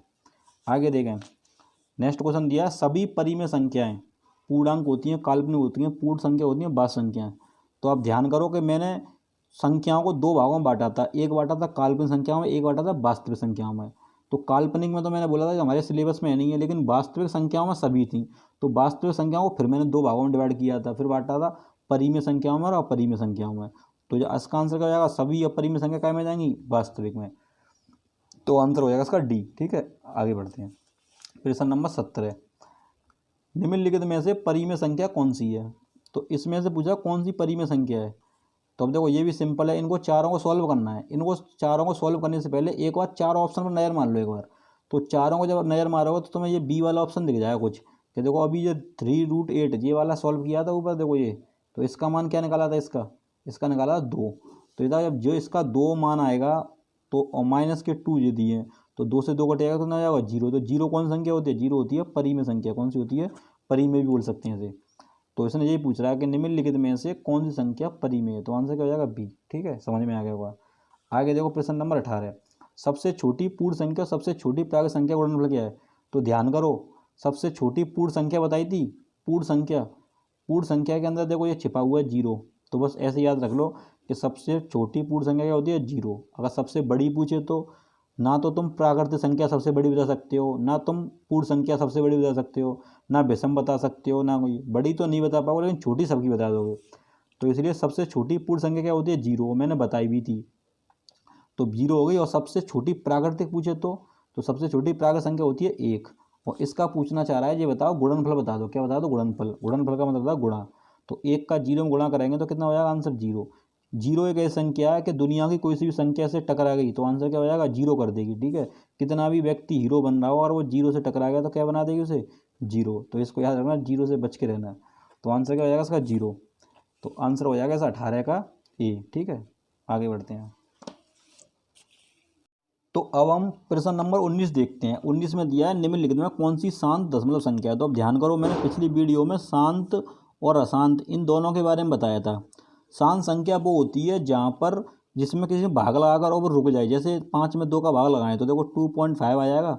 आगे देखें, नेक्स्ट क्वेश्चन दिया है सभी परिमेय संख्याएं पूर्णांक होती हैं, काल्पनिक होती हैं, पूर्ण संख्या होती हैं, वास्तविक संख्याएं। तो आप ध्यान करो कि मैंने संख्याओं को 2 भागों में बांटा था, एक बांटा था काल्पनिक संख्याओं में, एक बांटा था वास्तविक संख्याओं में। तो काल्पनिक में तो मैंने बोला था कि हमारे सिलेबस में नहीं है, लेकिन वास्तविक संख्याओं में सभी थी। तो वास्तविक संख्याओं को फिर मैंने 2 भागों में डिवाइड किया था, फिर बांटा था परिमेय संख्याओं में और अपरिमेय संख्याओं में। तो जो इसका आंसर क्या हो जाएगा, सभी अपरिमेय संख्या क्या में जाएंगी, वास्तविक में। तो आंसर हो जाएगा इसका डी। ठीक है, आगे बढ़ते हैं। प्रश्न नंबर 17, निम्नलिखित में से परिमेय संख्या कौन सी है। तो इसमें से पूछा कौन सी परिमेय संख्या है। तो अब देखो ये भी सिंपल है, इनको चारों को सॉल्व करना है। इनको चारों को सॉल्व करने से पहले एक बार 4 ऑप्शन पर नज़र मार लो एक बार। तो चारों को जब नज़र मारोगे तो तुम्हें ये बी वाला ऑप्शन दिख जाएगा कुछ, कि देखो अभी ये 3√8 ये वाला सॉल्व किया था ऊपर, देखो ये, तो इसका मान क्या निकाला था, इसका निकाला 2। तो इधर जब जो इसका 2 मान आएगा तो माइनस के 2 ये दिए, तो 2 से 2 कटेगा तो ना जाएगा 0। तो 0 कौन सी संख्या होती है, 0 होती है परिमेय संख्या। कौन सी होती है, परिमेय भी बोल सकते हैं इसे। तो इसने यही पूछ रहा है कि निम्नलिखित में से कौन सी संख्या परिमेय है। तो आंसर क्या हो जाएगा बी। ठीक है, समझ में आ गया होगा। आगे देखो प्रश्न नंबर 18, सबसे छोटी पूर्ण संख्या और सबसे छोटी प्राकृत संख्या का गुणनफल क्या है। तो ध्यान करो, सबसे छोटी पूर्ण संख्या बताई थी, पूर्ण संख्या के अंदर देखो ये छिपा हुआ है 0। तो बस ऐसे याद रख लो कि सबसे छोटी पूर्ण संख्या क्या होती है, 0। अगर सबसे बड़ी पूछे तो ना तो तुम प्राकृतिक संख्या सबसे बड़ी बता सकते हो, ना तुम पूर्ण संख्या सबसे बड़ी बता सकते हो, ना विषम बता सकते हो, ना कोई बड़ी तो नहीं बता पाओगे, लेकिन छोटी सबकी बता दोगे। तो इसलिए सबसे छोटी पूर्ण संख्या क्या होती है, 0, मैंने बताई भी थी। तो 0 हो गई। और सबसे छोटी प्राकृतिक पूछे तो सबसे छोटी प्राकृतिक संख्या होती है 1। और इसका पूछना चाह रहा है ये बताओ गुणनफल बता दो। क्या बता दो, गुणनफल। गुणनफल का मतलब था गुणा। तो 1 का 0 में गुणा करेंगे तो कितना हो जाएगा, आंसर 0। 0 एक ऐसी संख्या है कि दुनिया की कोई सी भी संख्या से टकरा गई तो आंसर क्या हो जाएगा, 0 कर देगी। ठीक है, कितना भी व्यक्ति हीरो बन रहा हो और वो 0 से टकरा गया तो क्या बना देगी उसे, 0। तो इसको याद रखना, 0 से बच के रहना। तो आंसर क्या हो जाएगा इसका, 0। तो आंसर हो जाएगा इस 18 का ए। ठीक है, आगे बढ़ते हैं। तो अब हम प्रश्न नंबर 19 देखते हैं। 19 में दिया है निम्नलिखित में कौन सी शांत दशमलव संख्या है। तो अब ध्यान करो, मैंने पिछली वीडियो में शांत और अशांत इन दोनों के बारे में बताया था। शांत संख्या वो होती है जहाँ पर जिसमें किसी में भाग लगाकर और वो रुक जाए। जैसे 5 में 2 का भाग लगाएं तो देखो 2.5 आ जाएगा।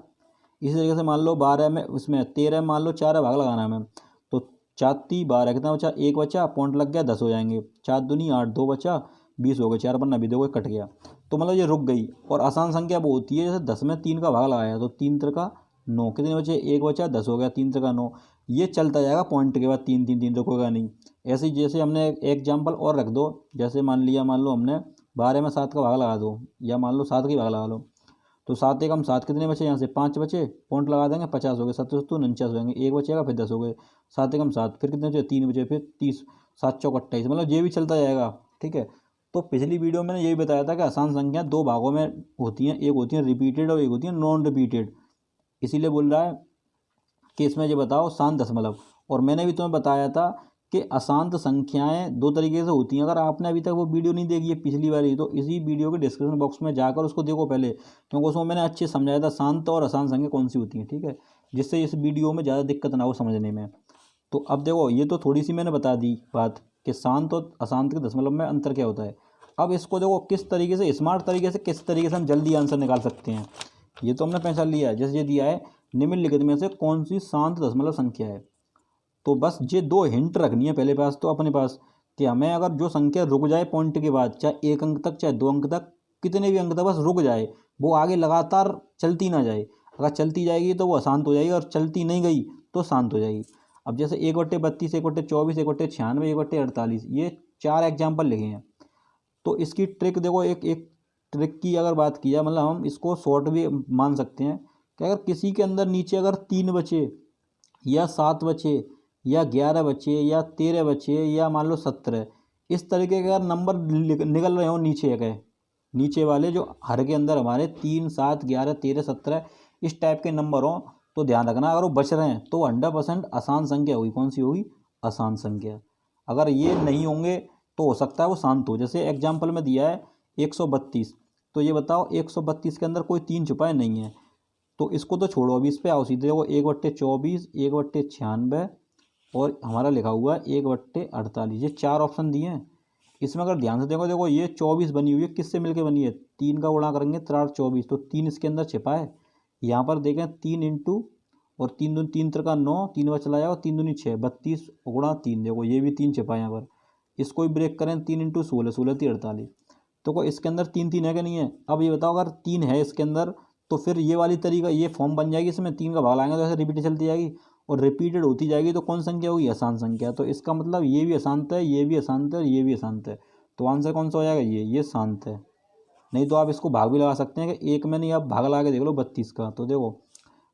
इसी तरीके से मान लो 12 में, उसमें 13 में मान लो 4 भाग लगाना है हमें, तो 4×3 12 कितना बचा, 1 बचा, पॉइंट लग गया, 10 हो जाएंगे। 4×2 8, 2 बचा, 20 हो गए। 4 पर 9 देखो कट गया, तो मतलब ये रुक गई। और आसान संख्या वो होती है जैसे 10 में 3 का भाग लगाया तो 3 3 9, कितने बचे, 1 बचा, 10 हो गया, 3 3 9। ये चलता जाएगा पॉइंट के बाद 3 3 3, रुकेगा नहीं। ऐसे ही जैसे हमने एक एग्जाम्पल और रख दो, जैसे मान लो हमने 12 में 7 का भाग लगा दो, या मान लो 7 का भाग लगा लो, तो 7 1 7, कितने बचे, यहाँ से 5 बचे, पॉइंट लगा देंगे, 50 हो गए, 70 49 हो जाएंगे, 1 बचेगा, फिर 10 हो गए, 7 1 7, फिर कितने बचे, 3 बचे, फिर 30, 7 4 28, मतलब ये भी चलता जाएगा। ठीक है, तो पिछली वीडियो में मैंने यही बताया था कि आसान संख्या 2 भागों में होती हैं, एक होती है रिपीटेड और एक होती है नॉन रिपीटेड। इसीलिए बोल रहा है कि इसमें ये बताओ शांत दशमलव। और मैंने भी तुम्हें बताया था कि अशांत संख्याएं 2 तरीके से होती हैं। अगर आपने अभी तक वो वीडियो नहीं देखी है पिछली वाली, तो इसी वीडियो के डिस्क्रिप्शन बॉक्स में जाकर उसको देखो पहले, क्योंकि उसमें मैंने अच्छे समझाया था शांत और अशांत संख्या कौन सी होती हैं। ठीक है, जिससे इस वीडियो में ज़्यादा दिक्कत ना हो समझने में। तो अब देखो, ये तो थोड़ी सी मैंने बता दी बात कि शांत और अशांत के दशमलव में अंतर क्या होता है। अब इसको देखो किस तरीके से, स्मार्ट तरीके से, किस तरीके से हम जल्दी आंसर निकाल सकते हैं। ये तो हमने पहचान लिया है। जैसे ये दिया है निम्नलिखित में से कौन सी शांत दशमलव संख्या है, तो बस ये 2 हिंट रखनी है पहले पास, तो अपने पास, कि हमें अगर जो संख्या रुक जाए पॉइंट के बाद, चाहे 1 अंक तक चाहे 2 अंक तक, कितने भी अंक तक बस रुक जाए, वो आगे लगातार चलती ना जाए। अगर चलती जाएगी तो वो अशांत हो जाएगी, और चलती नहीं गई तो शांत हो जाएगी। अब जैसे 1/32, 1/24, 1/96, 1/48, ये 4 एग्जाम्पल लिखे हैं। तो इसकी ट्रिक देखो, एक एक ट्रिक की अगर बात की जाए, मतलब हम इसको शॉर्ट भी मान सकते हैं कि अगर किसी के अंदर नीचे अगर 3 बचे या 7 बचे या 11 बचे या 13 बचे या मान लो 17, इस तरीके के अगर नंबर निकल रहे हो नीचे के, नीचे वाले जो हर के अंदर हमारे 3, 7, 11, 13, 17 इस टाइप के नंबर हो, तो ध्यान रखना अगर वो बच रहे हैं तो 100% आसान संख्या होगी। कौन सी होगी? आसान संख्या। अगर ये नहीं होंगे तो हो सकता है वो शांत हो। जैसे एग्जाम्पल में दिया है 132, तो ये बताओ 132 के अंदर कोई 3 छुपाए नहीं है, तो इसको तो छोड़ो, अभी इस पे आओ सीधे। वो 1/24, 1/96 और हमारा लिखा हुआ है 1/48, ये 4 ऑप्शन दिए हैं। इसमें अगर ध्यान से देखो, देखो ये 24 बनी हुई है, किससे मिलके बनी है? 3 का गुणा करेंगे 4 24, तो 3 इसके अंदर छिपा है। यहाँ पर देखें 3 इंटू और 3 दूनी 3 3 का 9, 3 बार चला जाएगा, 3 दूनी 6, 32 गुणा 3, देखो ये भी 3 छिपा है यहाँ पर। इसको भी ब्रेक करें, 3 इंटू 16, 16 3 48, तो को इसके अंदर 3 3 है कि नहीं है? अब ये बताओ अगर 3 है इसके अंदर, तो फिर ये वाली तरीका, ये फॉर्म बन जाएगी, इसमें 3 का भाग लाएंगे तो ऐसे रिपीट चलती जाएगी और रिपीटेड होती जाएगी, तो कौन संख्या होगी? आसान संख्या। तो इसका मतलब ये भी अशांत है, ये भी अशांत है और ये भी अशांत है, तो आंसर कौन सा हो जाएगा? ये शांत है। नहीं तो आप इसको भाग भी लगा सकते हैं कि एक में नहीं, आप भाग लगा के देख लो 32 का, तो देखो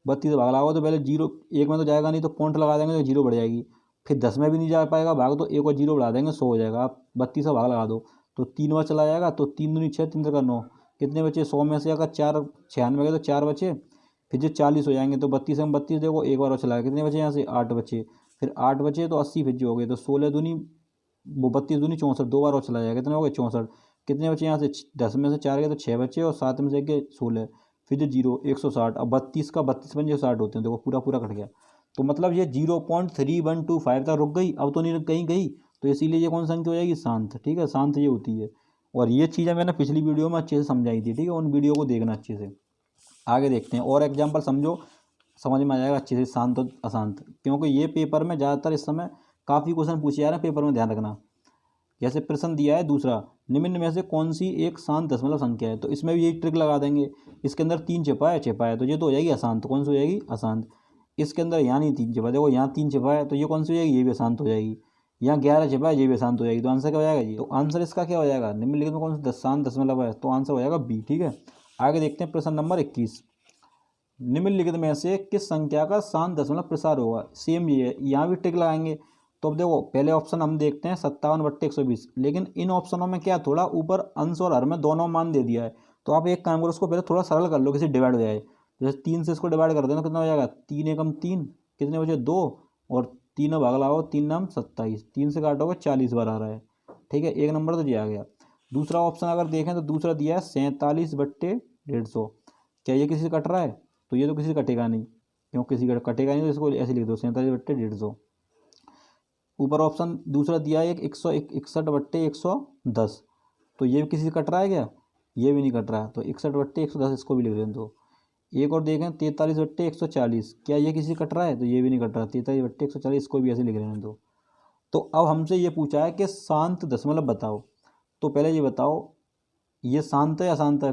32 से भाग लगाओ तो पहले जीरो, एक में तो जाएगा नहीं, तो पॉइंट लगा देंगे तो जीरो बढ़ जाएगी। फिर 10 में भी नहीं जा पाएगा भाग, तो एक और जीरो बढ़ा देंगे, 100 हो जाएगा। आप 32 से भाग लगा दो तो 3 बार चला जाएगा, तो 3 दूनी 6, 3 का 9, कितने बचे? 100 में से अगर 4 96 गए तो 4 बचे, फिर जो 40 हो जाएंगे, तो 32 में 32 देखो एक बार और चला गया, कितने बचे यहाँ से? 8 बचे, फिर 8 बचे तो 80 फिर जो हो गए, तो 16 दूनी वो 32 दूनी 64, 2 बार और चला जाएगा, कितने हो गए? 64, कितने बचे यहाँ से? 10 में से 4 गए तो 6 बचे और 7 में से गए 16, फिर जो जीरो 160। अब 32 का 32 पंजे 60 होते हैं, देखो पूरा पूरा कट गया। तो मतलब ये 0.3125 तक रुक गई, अब तो नहीं कहीं गई, तो इसीलिए ये कौन संख्या हो जाएगी? शांत। ठीक है, शांत ये होती है। और ये चीज़ें मैंने पिछली वीडियो में अच्छे से समझाई थी, ठीक है, उन वीडियो को देखना अच्छे से। आगे देखते हैं और एग्जाम्पल, समझो समझ में आ जाएगा अच्छे से, शांत और अशांत, क्योंकि ये पेपर में ज़्यादातर इस समय काफ़ी क्वेश्चन पूछे जा रहे हैं पेपर में, ध्यान रखना। जैसे प्रश्न दिया है दूसरा, निम्न में से कौन सी एक शांत दशमलव संख्या है, तो इसमें भी यही ट्रिक लगा देंगे। इसके अंदर 3 छिपा है, तो ये तो हो जाएगी अशांत। कौन सी हो जाएगी? अशांत। इसके अंदर यहाँ नहीं 3 छिपा, देखो यहाँ 3 छिपा है, तो ये कौन सी हो जाएगी? ये भी अशांत हो जाएगी। यहाँ 11 छिपा है, ये भी अशांत हो जाएगी। तो आंसर क्या हो जाएगा जी? तो आंसर इसका क्या हो जाएगा? निम्नलिखित में कौन सा शांत दशमलव है? तो आंसर हो जाएगा बी। ठीक है, आगे देखते हैं प्रश्न नंबर 21। निम्नलिखित में से किस संख्या का शांत दशमलव प्रसार होगा? सेम ये है, यहाँ भी ट्रिक लगाएंगे। तो अब देखो पहले ऑप्शन हम देखते हैं 57/120, लेकिन इन ऑप्शनों में क्या, थोड़ा ऊपर अंश और हर में दोनों मान दे दिया है। तो आप एक काम करो, उसको पहले थोड़ा सरल कर लो, किसी डिवाइड हो जाए। जैसे 3 से इसको डिवाइड कर देना, कितना हो जाएगा? 3 एकम 3, कितने बचे? 2, और 3 भाग लगाओ, 3 नाम 27, 3 से काटोगे 40 बार आ रहा है। ठीक है, एक नंबर तो ये आ गया। दूसरा ऑप्शन अगर देखें तो दूसरा दिया है 47/150, क्या ये किसी से कट रहा है? तो ये तो किसी से कटेगा नहीं, क्यों किसी का कटेगा नहीं, तो इसको ऐसे लिख दो 47/150। ऊपर ऑप्शन दूसरा दिया है 161/110, तो ये भी किसी से कट रहा है क्या? ये भी नहीं कट रहा है, तो 61/110 इसको भी लिख दें। तो एक और देखें 43/140, क्या ये किसी से कट रहा है? तो ये भी नहीं कट रहा, 43/140 इसको भी ऐसे लिख रहे हैं। तो अब हमसे ये पूछा है कि शांत दशमलव बताओ। तो पहले ये बताओ, ये शांत है या अशांत है?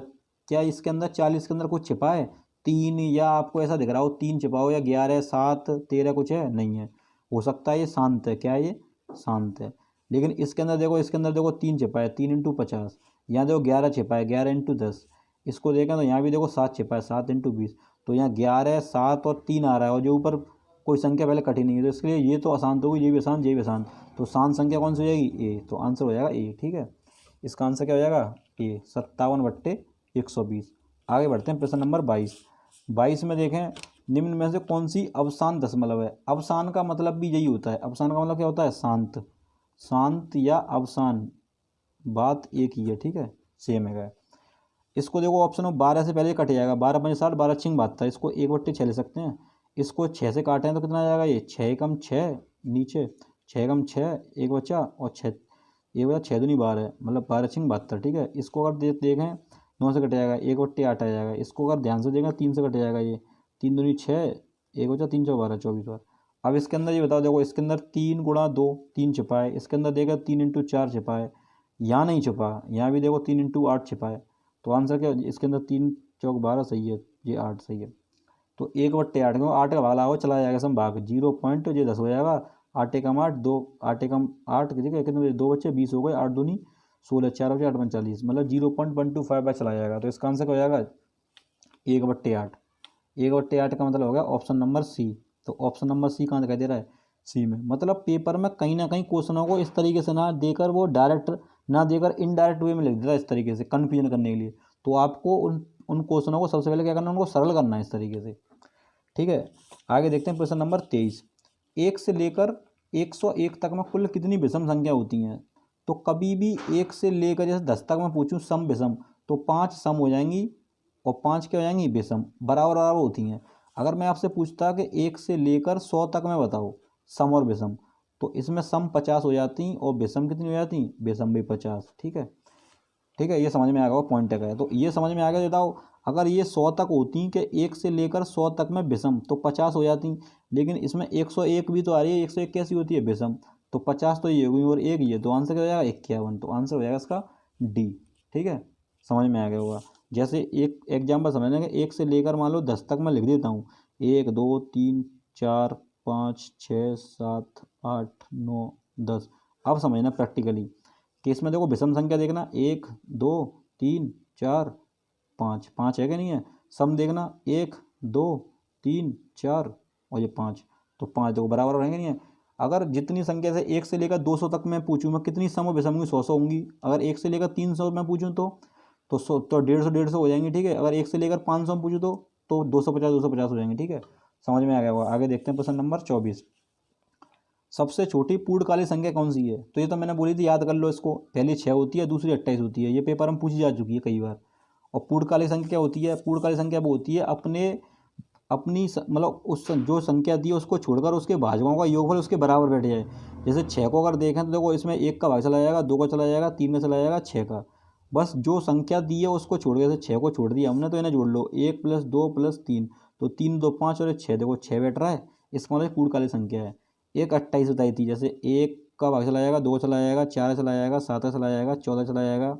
क्या इसके अंदर 40 के अंदर कुछ छिपा है? 3, या आपको ऐसा दिख रहा हो 3 छिपा हो, या 11, 7, 13 कुछ है? नहीं है, हो सकता है ये शांत है। क्या है ये? शांत है। लेकिन इसके अंदर देखो, इसके अंदर देखो 3 छिपा है, 3 इंटू 50, यहाँ देखो 11 छिपा है, 11 इंटू 10। इसको देखें तो यहाँ भी देखो 7 छिपा है, 7 इंटू 20, तो यहाँ 11, 7 और 3 आ रहा है, और जो ऊपर कोई संख्या पहले कटी नहीं है, तो इसलिए ये तो अशांत होगी, ये भी अशांत, ये भी अशांत। तो शांत संख्या कौन सी हो जाएगी? ए। तो आंसर हो जाएगा ए। ठीक है, इसका आंसर क्या हो जाएगा? ए, 57/120। आगे बढ़ते हैं प्रश्न नंबर 22। 22 में देखें, निम्न में से कौन सी अवशांत दशमलव है? अवसान का मतलब भी यही होता है, अवसान का मतलब क्या होता है? शांत। शांत या अवसान, बात एक ही है। ठीक है, सेम है। इसको देखो ऑप्शन में 12 से पहले कट जाएगा, 12 पंजे 60, 12 छिंग 72, इसको 1/6 ले सकते हैं। इसको 6 से काटें तो कितना आ जाएगा? ये 6 एकम 6, नीचे 6 एकम 6, एक बचा, और 6 एक बचा, 6 दूनी 12, मतलब 12 छिंग 72। ठीक है, इसको अगर देखें 9 से कट जाएगा, 1/8 आ जाएगा। इसको अगर ध्यान से देखें 3 से कट जाएगा, ये 3 दूनी 6, एक बचा, 3 चौ 12, 24 बार। अब इसके अंदर ये बताओ, देखो इसके अंदर 3 गुणा 2, 3 छिपा है। इसके अंदर देखा 3 इंटू 4 छिपा है, यहाँ नहीं छिपा, यहाँ भी देखो 3 इंटू 8 छिपा है। तो आंसर क्या? इसके अंदर 3 चौक 12 सही है, ये 8 सही है। तो 1/8 में 8 का भाग लगाओ, चला जाएगा सम भाग 0 पॉइंट, ये 10 हो जाएगा। 8 एकम 8, 2 8 एकम 8 कितने कितने 2 बच्चे 20 हो गए, 8 दूनी 16, 4 बचे 8 45, मतलब 0.125 बार चला जाएगा। तो इसका आंसर क्या हो जाएगा 1/8। 1/8 का मतलब हो गया ऑप्शन नंबर सी। तो ऑप्शन नंबर सी कहाँ दिखाई दे रहा है, सी में। मतलब पेपर में कहीं ना कहीं क्वेश्चनों को इस तरीके से ना देकर वो डायरेक्ट ना देकर इनडायरेक्ट वे में लिख देता है इस तरीके से कन्फ्यूजन करने के लिए। तो आपको उन क्वेश्चनों को सबसे पहले क्या करना है, उनको सरल करना है इस तरीके से। ठीक है, आगे देखते हैं प्रश्न नंबर 23। 1 से लेकर 101 तक में कुल कितनी विषम संख्या होती हैं। तो कभी भी 1 से लेकर जैसे 10 तक मैं पूछूं सम विषम, तो 5 सम हो जाएंगी और 5 क्या हो जाएंगी विषम, बराबर बराबर होती हैं। अगर मैं आपसे पूछता कि 1 से लेकर 100 तक में बताओ सम और विषम, तो इसमें सम 50 हो जाती और विषम कितनी हो जाती, विषम भी 50। ठीक है, ठीक है, ये समझ में आ गया पॉइंट है। तो ये समझ में आ गया, बताओ अगर ये 100 तक होती कि 1 से लेकर 100 तक में विषम तो 50 हो जाती, लेकिन इसमें 101 भी तो आ रही है, 101 कैसी होती है विषम, तो 50 तो ये हुई और एक ये, तो आंसर क्या हो जाएगा 51। तो आंसर हो जाएगा इसका डी। ठीक है, समझ में आ गया होगा। जैसे एक एग्जाम्पल समझने के 1 से लेकर मान लो 10 तक मैं लिख देता हूँ, 1 2 3 4 5 6 7 8 9 10। अब समझना प्रैक्टिकली कि इसमें देखो विषम संख्या देखना 1 2 3 4 5, 5 है कि नहीं है। सम देखना 1 2 3 4 और ये 5, तो 5 देखो बराबर रहेंगे नहीं है। अगर जितनी संख्या से 1 से लेकर 200 तक मैं पूछूँ मैं कितनी सम और विषम होंगी, 100 होंगी। अगर 1 से लेकर 300 मैं पूछूँ तो 100 तो 150 हो जाएंगी। ठीक है, अगर 1 से लेकर 500 में पूछूँ तो 250 हो जाएंगे। ठीक है, समझ में आ गया होगा। आगे देखते हैं प्रश्न नंबर 24। सबसे छोटी पूर्णकालिक संख्या कौन सी है। तो ये तो मैंने बोली थी, याद कर लो इसको। पहली 6 होती है, दूसरी 28 होती है, ये पेपर में पूछी जा चुकी है कई बार। और पूर्णकालिक संख्या क्या होती है, पूर्णकालिक संख्या वो होती है अपनी मतलब उस जो संख्या दी है उसको छोड़कर उसके भाजकों का योगफल उसके बराबर बैठ जाए। जैसे 6 को अगर देखें तो देखो इसमें 1 का भाग चला जाएगा, 2 का चला जाएगा, 3 का चला जाएगा, 6 का। बस जो संख्या दी है उसको छोड़ के, जैसे 6 को छोड़ दिया हमने तो इन्हें जोड़ लो, 1 + 2 + 3, तो 3 2 5 और 6, देखो 6 बैठ रहा है, इसका मतलब पूर्णकालिक संख्या है। एक 28 बताई थी, जैसे 1 का भाग चला जाएगा, 2 चला जाएगा, 4 चला जाएगा, 7 चला जाएगा, 14 चला जाएगा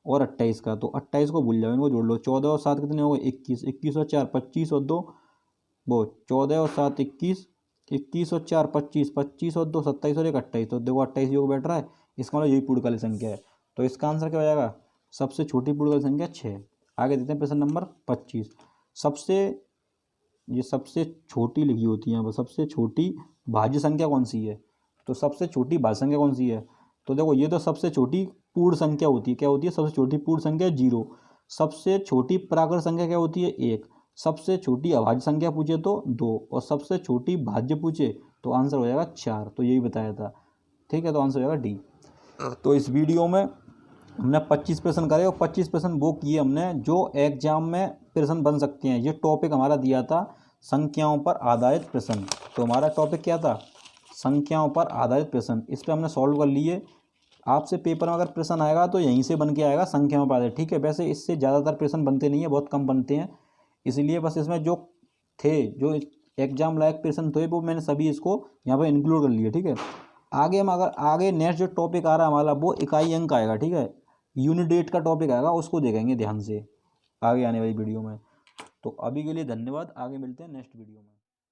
और 28 का। तो 28 को भूल जाओ, इनको जोड़ लो। 14 और 7 कितने हो गए 21, 21 और 4 25 और 2 वो 14 और 7 21, 21 और 4 25, 25 और 2 27 और 1 28, तो देखो 28 योग बैठ रहा है, इसका मतलब यही पूर्णकालिक संख्या है। तो इसका आंसर क्या हो जाएगा, सबसे छोटी पूर्णकालिक संख्या 6। आगे देते हैं प्रश्न नंबर 25। सबसे छोटी लिखी होती है यहाँ पर, सबसे छोटी भाज्य संख्या कौन सी है। तो सबसे छोटी भाज्य संख्या कौन सी है, तो देखो ये तो सबसे छोटी पूर्ण संख्या होती है। क्या होती है सबसे छोटी पूर्ण संख्या 0। सबसे छोटी प्राकृत संख्या क्या होती है 1। सबसे छोटी अभाज्य संख्या पूछे तो 2 और सबसे छोटी भाज्य पूछे तो आंसर हो जाएगा 4। तो यही बताया था। ठीक है, तो आंसर हो जाएगा डी। तो इस वीडियो में हमने 25 प्रश्न करे और 25 प्रश्न वो किए हमने जो एग्जाम में प्रश्न बन सकते हैं। ये टॉपिक हमारा दिया था संख्याओं पर आधारित प्रश्न। तो हमारा टॉपिक क्या था, संख्याओं पर आधारित प्रश्न। इस पर हमने सॉल्व कर लिए। आपसे पेपर में अगर प्रश्न आएगा तो यहीं से बन के आएगा संख्याओं पर आधारित। ठीक है, वैसे इससे ज़्यादातर प्रश्न बनते नहीं है, बहुत कम बनते हैं, इसलिए बस इसमें जो थे जो एग्जाम लायक प्रश्न थे वो मैंने सभी इसको यहाँ पर इंक्लूड कर लिए। ठीक है, आगे हम अगर आगे नेक्स्ट जो टॉपिक आ रहा है हमारा वो इकाई अंक आएगा। ठीक है, यूनिट 8 का टॉपिक आएगा, उसको देखेंगे ध्यान से आगे आने वाली वीडियो में। तो अभी के लिए धन्यवाद, आगे मिलते हैं नेक्स्ट वीडियो में।